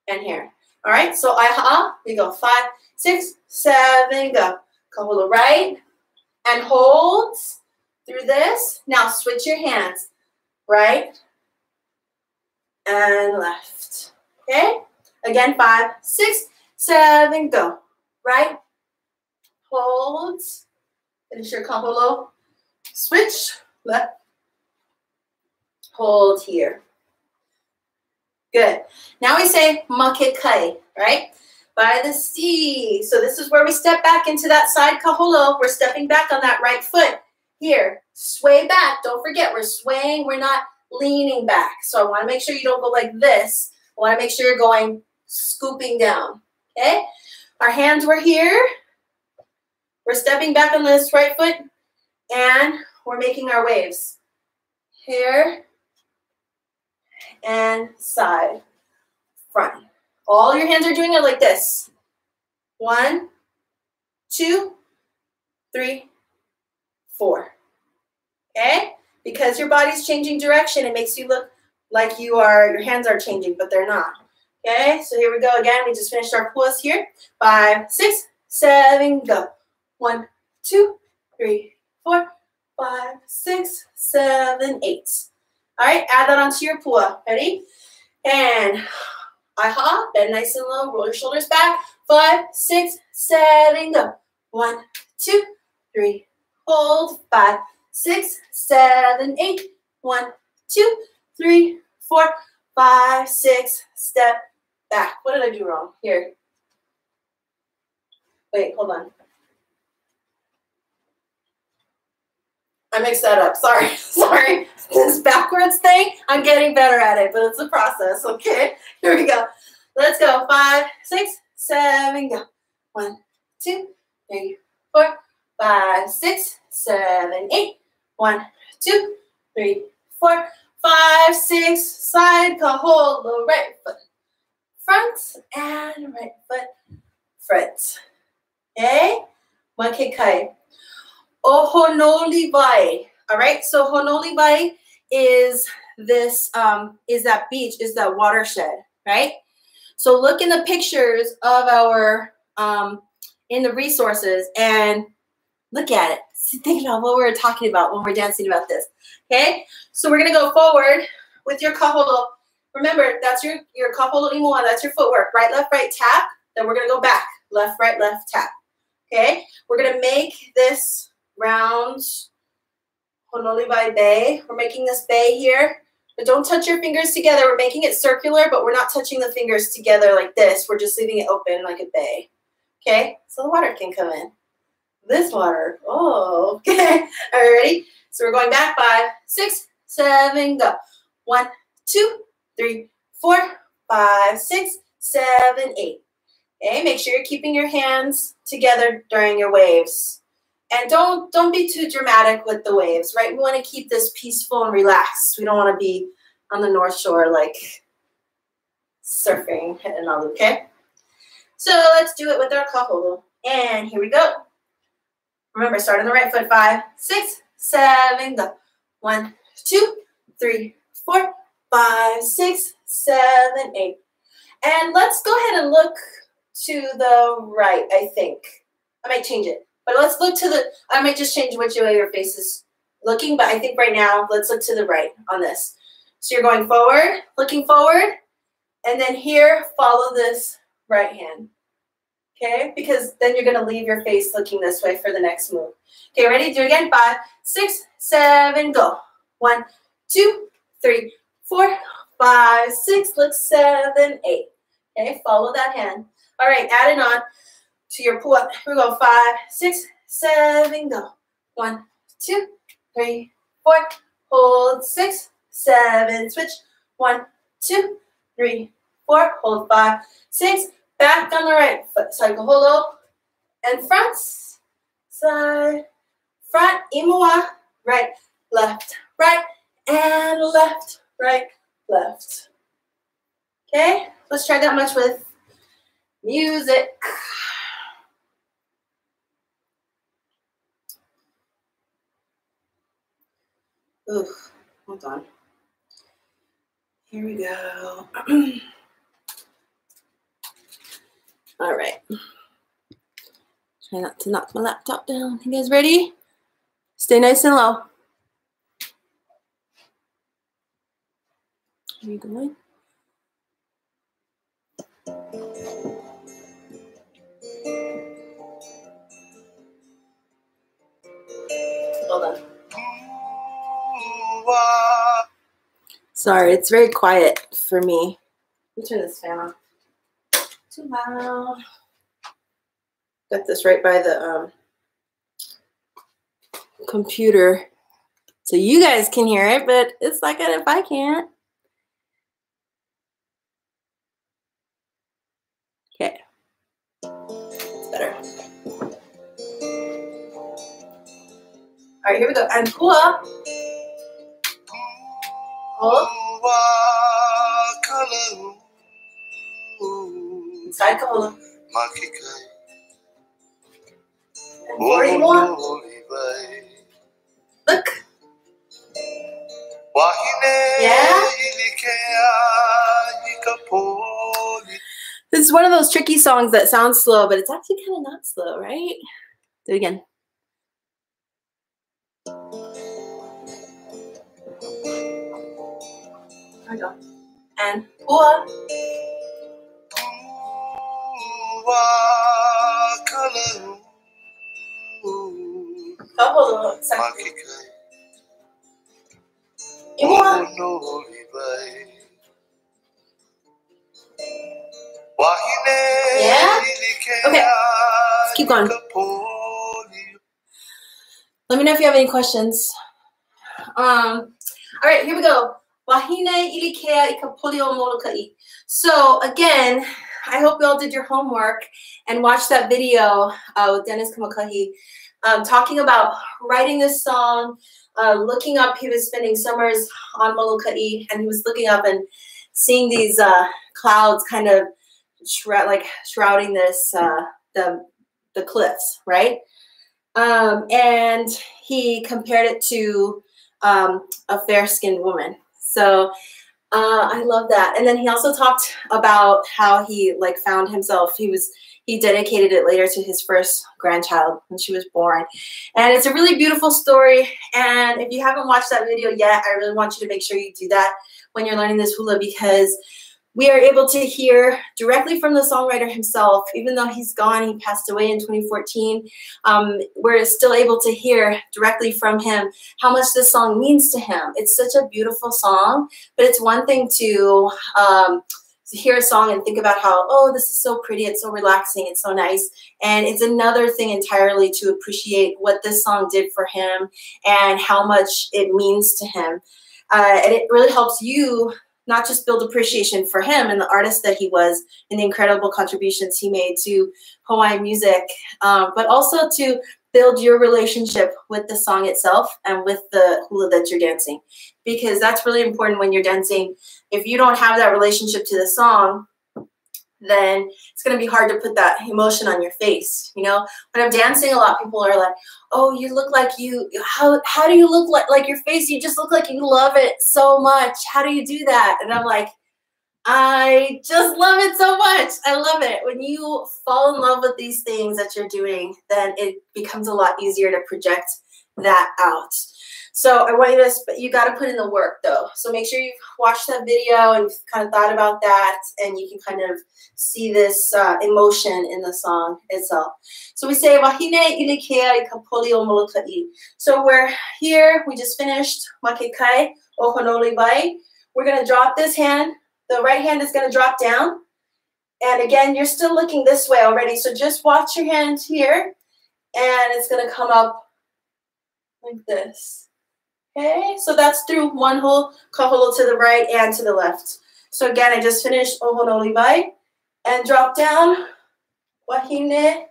and here. All right, so aha, we go 5, 6, 7, go. Kahula right, and hold through this. Now switch your hands, right and left, okay? Again, 5, 6, 7, go. Right, hold, finish your kahula, switch, left, hold here. Good. Now we say makekai, right? By the sea. So this is where we step back into that side kahula. We're stepping back on that right foot. Here, sway back. Don't forget, we're swaying. We're not leaning back. So I want to make sure you don't go like this. I want to make sure you're going scooping down. Okay? Our hands were here. We're stepping back on this right foot. And we're making our waves. Here. And side, front. All your hands are doing it like this. 1, 2, 3, 4. Okay? Because your body's changing direction, it makes you look like your hands are changing, but they're not. Okay? So here we go again. We just finished our puas here. 5, 6, 7, go. 1, 2, 3, 4, 5, 6, 7, 8. All right, add that onto your pua. Ready? And aha, bend nice and low, roll your shoulders back. 5, 6, 7, go. 1, 2, 3, hold. 5, 6, 7, 8. 1, 2, 3, 4, 5, 6, step back. What did I do wrong? Here. Wait, hold on. I mixed that up. Sorry. Sorry. This backwards thing, I'm getting better at it, but it's a process. Okay. Here we go. Let's go. 5, 6, 7, go. 1, 2, 3, 4, 5, 6, 7, 8. 1, 2, 3, 4, 5, 6. Side kahula, right foot front and right foot front. Okay. Makekai. Ohonolivai. All right, so Honolivai is this is that beach, is that watershed, right? So look in the pictures of our in the resources and look at it. Think about what we were talking about when we're dancing about this. Okay, so we're gonna go forward with your kaholo. Remember, that's your kaholo imua. That's your footwork. Right, left, tap. Then we're gonna go back. Left, right, left, tap. Okay, we're gonna make this round Honolivai bay. We're making this bay here, but don't touch your fingers together. We're making it circular, but we're not touching the fingers together like this. We're just leaving it open like a bay. Okay, so the water can come in. This water. Oh, okay. All right, ready? So we're going back. 5, 6, 7, go. 1, 2, 3, 4, 5, 6, 7, 8. Okay, make sure you're keeping your hands together during your waves. And don't be too dramatic with the waves, right? We want to keep this peaceful and relaxed. We don't want to be on the North Shore like surfing and all, okay? So let's do it with our kaholo. And here we go. Remember, start on the right foot. 5, 6, 7, go. 1, 2, 3, 4, 5, 6, 7, 8. And let's go ahead and look to the right, I think. I might change it. But let's look to the, I might just change which way your face is looking, but I think right now, let's look to the right on this. So you're going forward, looking forward, and then here, follow this right hand. Okay, because then you're gonna leave your face looking this way for the next move. Okay, ready? Do it again. 5, 6, 7, go. 1, 2, 3, 4, 5, 6, look, 7, 8. Okay, follow that hand. All right, add it on to your pull up. Here we go. 5, 6, 7, go. 1, 2, 3, 4. Hold 6, 7. Switch. 1, 2, 3, 4. Hold 5, 6. Back on the right foot. Cycle holo and front, side, front, imuwa, right, left, and left, right, left. Okay, let's try that much with music. Ooh, hold on. Here we go. All right. Try not to knock my laptop down. You guys ready? Stay nice and low. Are you going? Hold on. Sorry, it's very quiet for me. Let me turn this fan off. Too loud. Got this right by the computer, so you guys can hear it, but it's not good if I can't. Okay, it's better. All right, here we go. And pull up. Hold. Side kaholo. And 41. Look. Yeah. This is one of those tricky songs that sounds slow, but it's actually kind of not slow, right? Do it again. There we go. And pull up. Kaholo. Yeah? Okay. Let's keep going. Let me know if you have any questions. All right, here we go. So again, I hope you all did your homework and watched that video with Dennis Kamakahi talking about writing this song, looking up. He was spending summers on Molokai, and he was looking up and seeing these clouds kind of shrouding this the cliffs, right? And he compared it to a fair-skinned woman. So I love that. And then he also talked about how he found himself. He dedicated it later to his first grandchild when she was born. And it's a really beautiful story. And if you haven't watched that video yet, I really want you to make sure you do that when you're learning this hula, because we are able to hear directly from the songwriter himself. Even though he's gone, he passed away in 2014, we're still able to hear directly from him how much this song means to him. It's such a beautiful song, but it's one thing to hear a song and think about how, oh, this is so pretty, it's so relaxing, it's so nice. And it's another thing entirely to appreciate what this song did for him and how much it means to him. And it really helps you not just build appreciation for him and the artist that he was and the incredible contributions he made to Hawaiian music, but also to build your relationship with the song itself and with the hula that you're dancing, because that's really important when you're dancing. If you don't have that relationship to the song, then it's going to be hard to put that emotion on your face. You know, when I'm dancing, a lot of people are like, oh, you look like how do you look like your face? You just look like you love it so much. How do you do that? And I'm like, I just love it so much. I love it. When you fall in love with these things that you're doing, then it becomes a lot easier to project that out. So I want you to, you got to put in the work though. So make sure you've watched that video and you've kind of thought about that, and you can kind of see this emotion in the song itself. So we say, Wahine ilikea I kapoli o moloka'i. So we're here, we just finished Makekai o honoli bai. We're going to drop this hand. The right hand is going to drop down. And again, you're still looking this way already. So just watch your hand here, and it's going to come up like this. Okay, so that's through one hole, kaholo to the right and to the left. So again, I just finished ohonoli bai and drop down, wahine,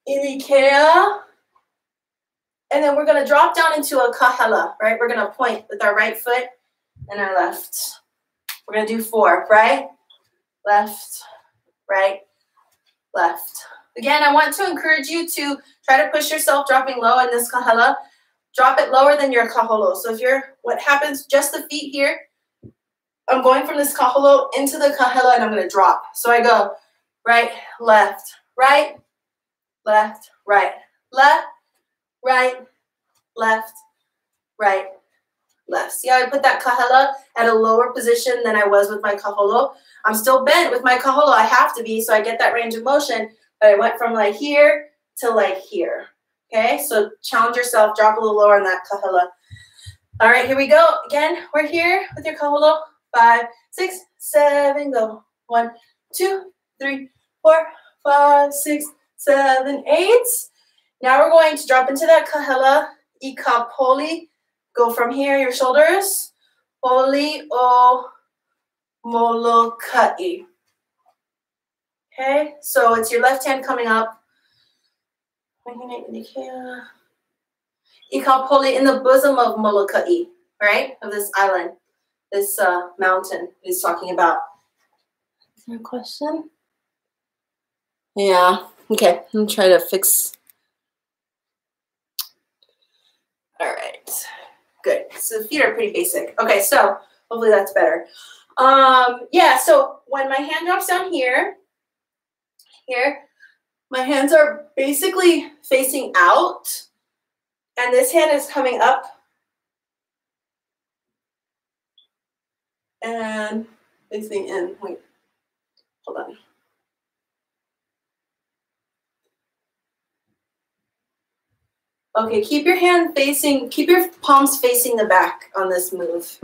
ilikea, and then we're gonna drop down into a kahela, right? We're gonna point with our right foot and our left. We're gonna do 4, right, left, right, left. Again, I want to encourage you to try to push yourself dropping low in this kahela. Drop it lower than your kaholo. So if you're, what happens, just the feet here, I'm going from this kaholo into the kahela and I'm going to drop. So I go right, left, right, left, right, left, right, left, right, left. See how I put that kahela at a lower position than I was with my kaholo? I'm still bent with my kaholo. I have to be, so I get that range of motion, but I went from like here to like here. Okay, so challenge yourself, drop a little lower on that kahela. All right, here we go. Again, we're here with your kaholo. 5, 6, 7, go. 1, 2, 3, 4, 5, 6, 7, 8. Now we're going to drop into that kahela. Ika poli. Go from here, your shoulders. Poli o moloka'i. Okay, so it's your left hand coming up. Ikapoli in the bosom of Moloka'i, right? Of this island, this mountain he's talking about. Is there a question? Yeah. Okay. I'm gonna try to fix. All right. Good. So the feet are pretty basic. Okay. So hopefully that's better. Yeah. So when my hand drops down here, my hands are basically facing out, and this hand is coming up and facing in. Wait, hold on. Okay, keep your palms facing the back on this move.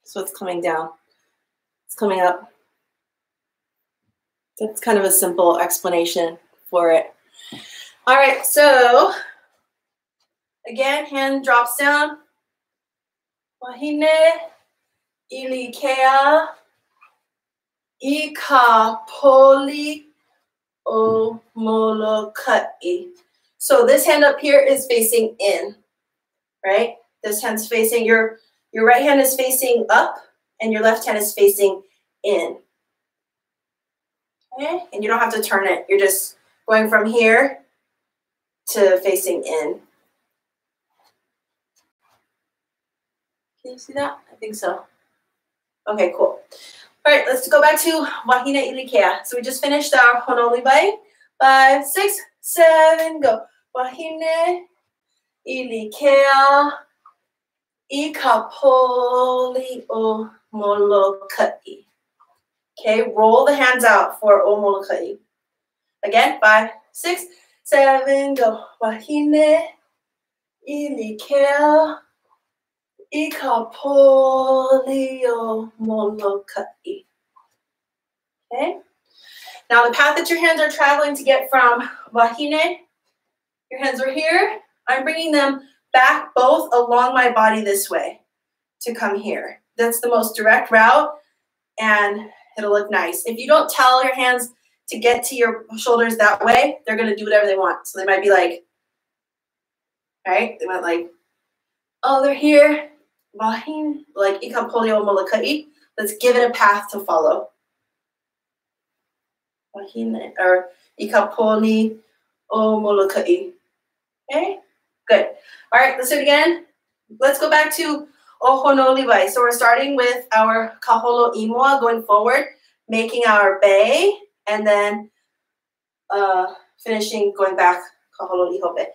So it's coming down. It's coming up. That's kind of a simple explanation for it. All right, so again, hand drops down. Wahine, ilikea, ika poli o moloka'i. So this hand up here is facing in, right? This hand's facing, your right hand is facing up and your left hand is facing in. Okay, and you don't have to turn it. You're just going from here to facing in. Can you see that? I think so. Okay, cool. All right, let's go back to wahine ilikea. So we just finished our honoli bai. 5, 6, 7, go. Wahine ilikea ikapoli o moloka'i. Okay, roll the hands out for o moloka'i. Again, 5, 6, 7, go. Wahine ilikea ikapoli o moloka'i. Okay. Now the path that your hands are traveling to get from wahine, your hands are here. I'm bringing them back both along my body this way to come here. That's the most direct route, and it'll look nice. If you don't tell your hands to get to your shoulders that way, they're going to do whatever they want. So they might be like, right? They might like, oh, they're here. Wahine, like ikapoli o moloka'i. Let's give it a path to follow. Wahine, or ikapoli o moloka'i. Okay, good. All right, let's do it again. Let's go back to ohonoli bai. So we're starting with our kaholo imoa going forward, making our bay, and then finishing going back kaholo ihope.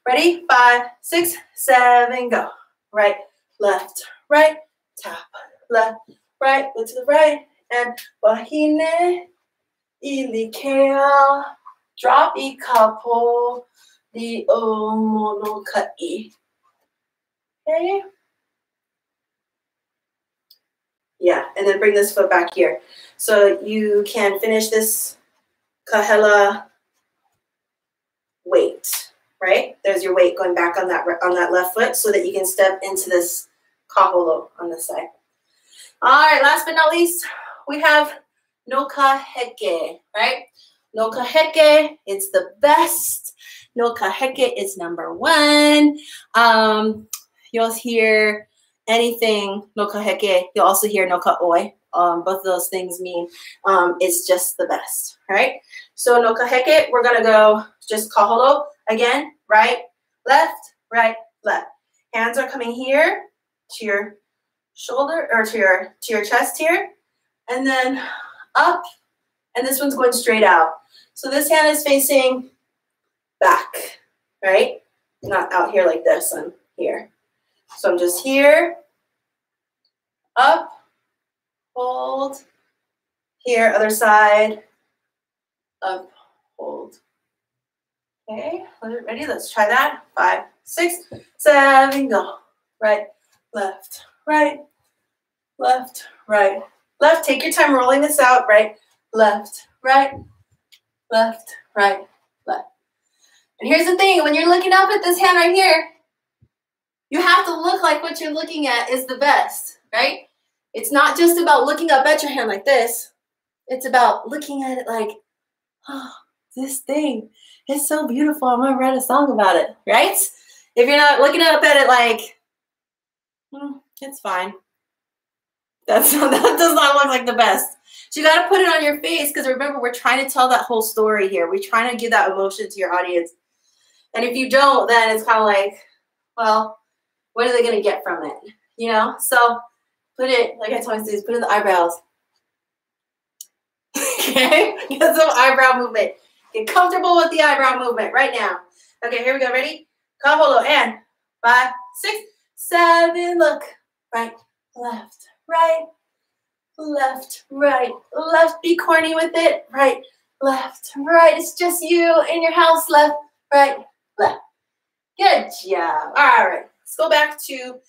Ready? 5, 6, 7, go. Right, left, right, tap, left, right, go to the right, and wahine, ilikea, drop ikapo, the omolokai. Okay? Yeah, and then bring this foot back here. So you can finish this kahela weight, right? There's your weight going back on that left foot so that you can step into this kaholo on this side. All right, last but not least, we have no kaheke, right? No kaheke, it's the best. No kaheke is number 1. You'll hear anything no kaheke. You'll also hear no kaoi. Both of those things mean it's just the best, right? So no kaheke, we're gonna go just kaholo again, right, left, left. Hands are coming here to your shoulder or to your chest here, and then up, and this one's going straight out. So this hand is facing back, right? Not out here like this, I'm here. So I'm just here, up, hold, here, other side, up, hold. Okay, ready? Let's try that. 5, 6, 7, go. Right, left, right, left, right, left. Take your time rolling this out. Right, left, right, left, right, left. And here's the thing, when you're looking up at this hand right here, you have to look like what you're looking at is the best, right? It's not just about looking up at your hand like this. It's about looking at it like, oh, this thing is so beautiful. I'm going to write a song about it, right? If you're not looking up at it like, it's fine. That does not look like the best. So you got to put it on your face because remember, we're trying to tell that whole story here. We're trying to give that emotion to your audience. And if you don't, then it's kind of like, well, what are they going to get from it? You know? So put it, like I told my students, put it in the eyebrows. Okay? Get some eyebrow movement. Get comfortable with the eyebrow movement right now. Okay, here we go. Ready? Kaholo and 5, 6, 7. Look. Right, left, right, left, right, left. Be corny with it. Right, left, right. It's just you in your house. Left, right, left. Good job. All right. Let's go back to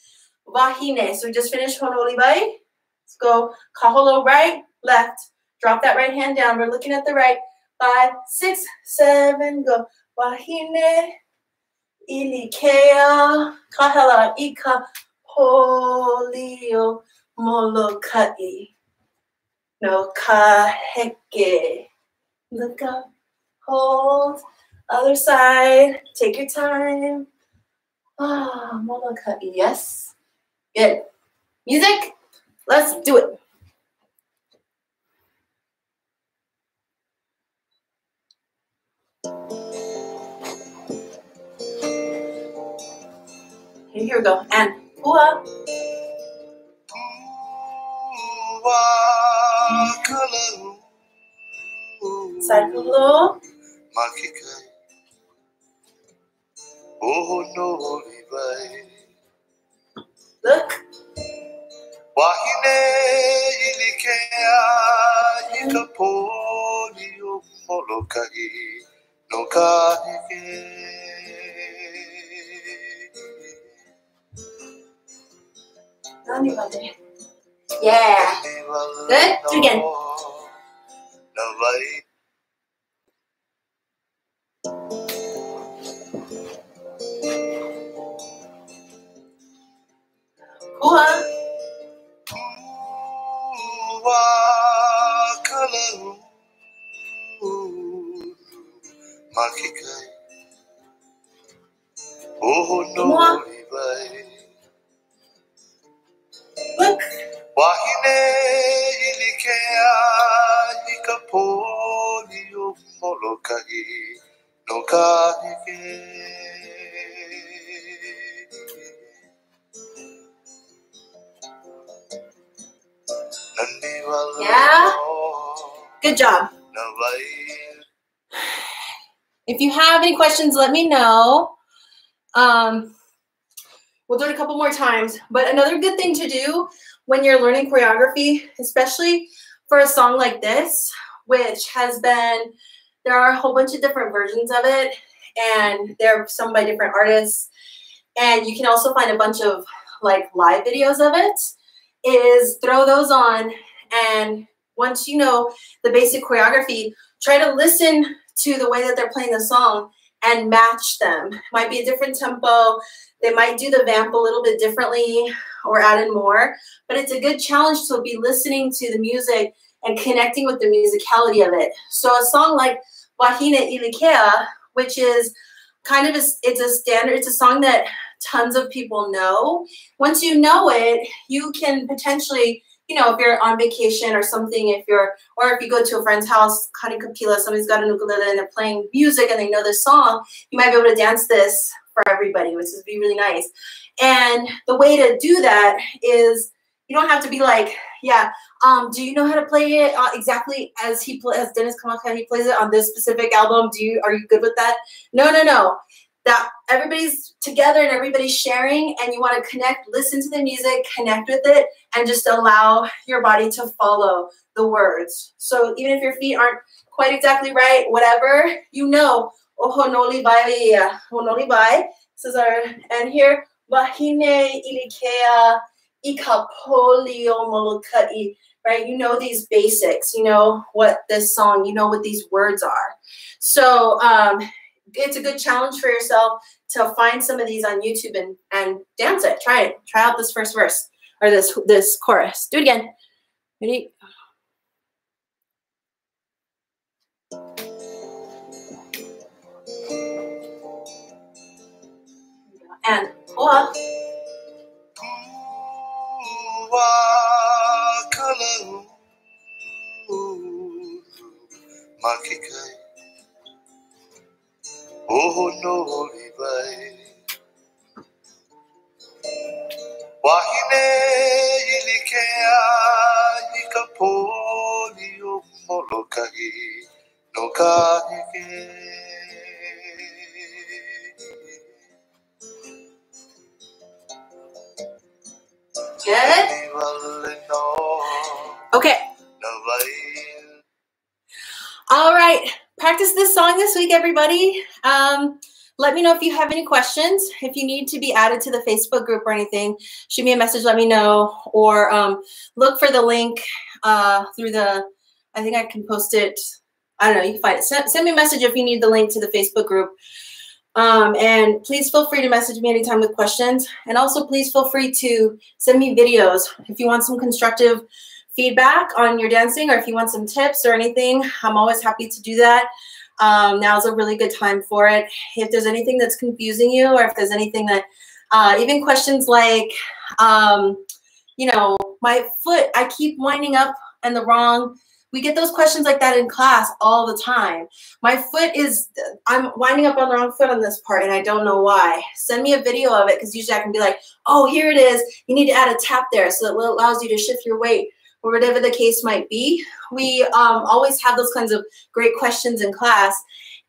wahine. So we just finished honolibai. Let's go kaholo right, left. Drop that right hand down. We're looking at the right. 5, 6, 7. Go. Wahine. Ilikea. Kahela ika. Polio molokai. No kaheke. Look up. Hold. Other side. Take your time. Ah, molokai. Yes. Good. Music. Let's do it. Here we go. And ua. Side pulo. Look. Wahine ilikea ikapolio molokai no kahike. Yeah. Good. Do it again. Ua. Look. Wahine ilikea ikapolio molokai no kahike. Yeah. Good job. If you have any questions, let me know. We'll do it a couple more times. But another good thing to do when you're learning choreography, especially for a song like this, which has been, there are a whole bunch of different versions of it, and they're sung by different artists. And you can also find a bunch of like live videos of it, is throw those on. And once you know the basic choreography, try to listen to the way that they're playing the song and match them. It might be a different tempo. They might do the vamp a little bit differently or add in more, but it's a good challenge to be listening to the music and connecting with the musicality of it. So a song like Wahine Ilikea, which is kind of it's a standard, it's a song that tons of people know. Once you know it, you can potentially, you know, if you're on vacation or something, if you go to a friend's house, Kanikapila, somebody's got an ukulele and they're playing music and they know this song, you might be able to dance this for everybody, which would be really nice. And the way to do that is, you don't have to be like, yeah, do you know how to play it exactly as as Dennis Kamaka, he plays it on this specific album? Are you good with that? No. That everybody's together and everybody's sharing, and you want to connect, listen to the music, connect with it, and just allow your body to follow the words. So even if your feet aren't quite exactly right, whatever, you know, ohonoli bai. This is our, and here, wahine ilikea ikapolio molokai, right? You know these basics, you know what this song, you know what these words are. So it's a good challenge for yourself to find some of these on YouTube and dance it. Try it. Try out this first verse or this chorus. Do it again. Ready? And aloha. Oh no, Levi. Wahine ilikea ikaponi o molokai no kahike. Good. Okay. All right. Practice this song this week, everybody. Let me know if you have any questions. If you need to be added to the Facebook group or anything, shoot me a message, let me know. Or look for the link through the, I think I can post it. I don't know, you can find it. Send me a message if you need the link to the Facebook group. And please feel free to message me anytime with questions. And also please feel free to send me videos if you want some constructive feedback on your dancing, or if you want some tips or anything. I'm always happy to do that. Now's a really good time for it. If there's anything that's confusing you, or if there's anything that, even questions like, you know, my foot, I keep winding up in the wrong. We get those questions like that in class all the time. My foot is, I'm winding up on the wrong foot on this part and I don't know why. Send me a video of it, because usually I can be like, oh, here it is. You need to add a tap there so that it allows you to shift your weight, or whatever the case might be. We always have those kinds of great questions in class.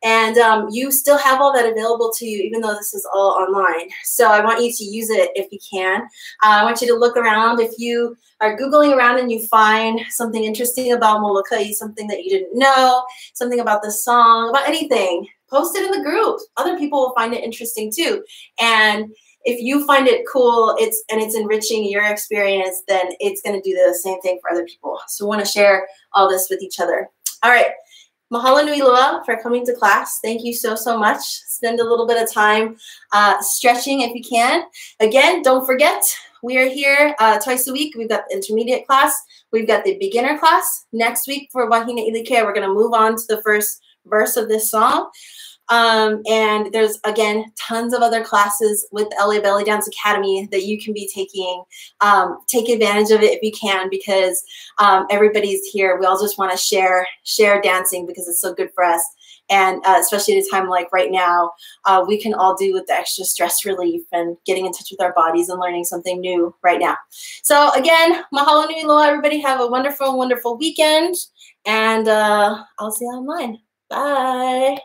And you still have all that available to you, even though this is all online. So I want you to use it if you can. I want you to look around. If you are Googling around and you find something interesting about Molokai, something that you didn't know, something about the song, about anything, post it in the group. Other people will find it interesting too. And if you find it cool, it's enriching your experience, then it's going to do the same thing for other people. So we want to share all this with each other. All right. Mahalo nui loa for coming to class. Thank you so, so much. Spend a little bit of time stretching if you can. Again, don't forget, we are here twice a week. We've got the intermediate class. We've got the beginner class. Next week for Wahine Ilikea, we're going to move on to the first verse of this song. And there's, again, tons of other classes with the LA Belly Dance Academy that you can be taking. Take advantage of it if you can, because everybody's here. We all just want to share dancing because it's so good for us. And especially at a time like right now, we can all do with the extra stress relief and getting in touch with our bodies and learning something new right now. So again, mahalo nui loa, everybody. Have a wonderful, wonderful weekend. And I'll see you online. Bye.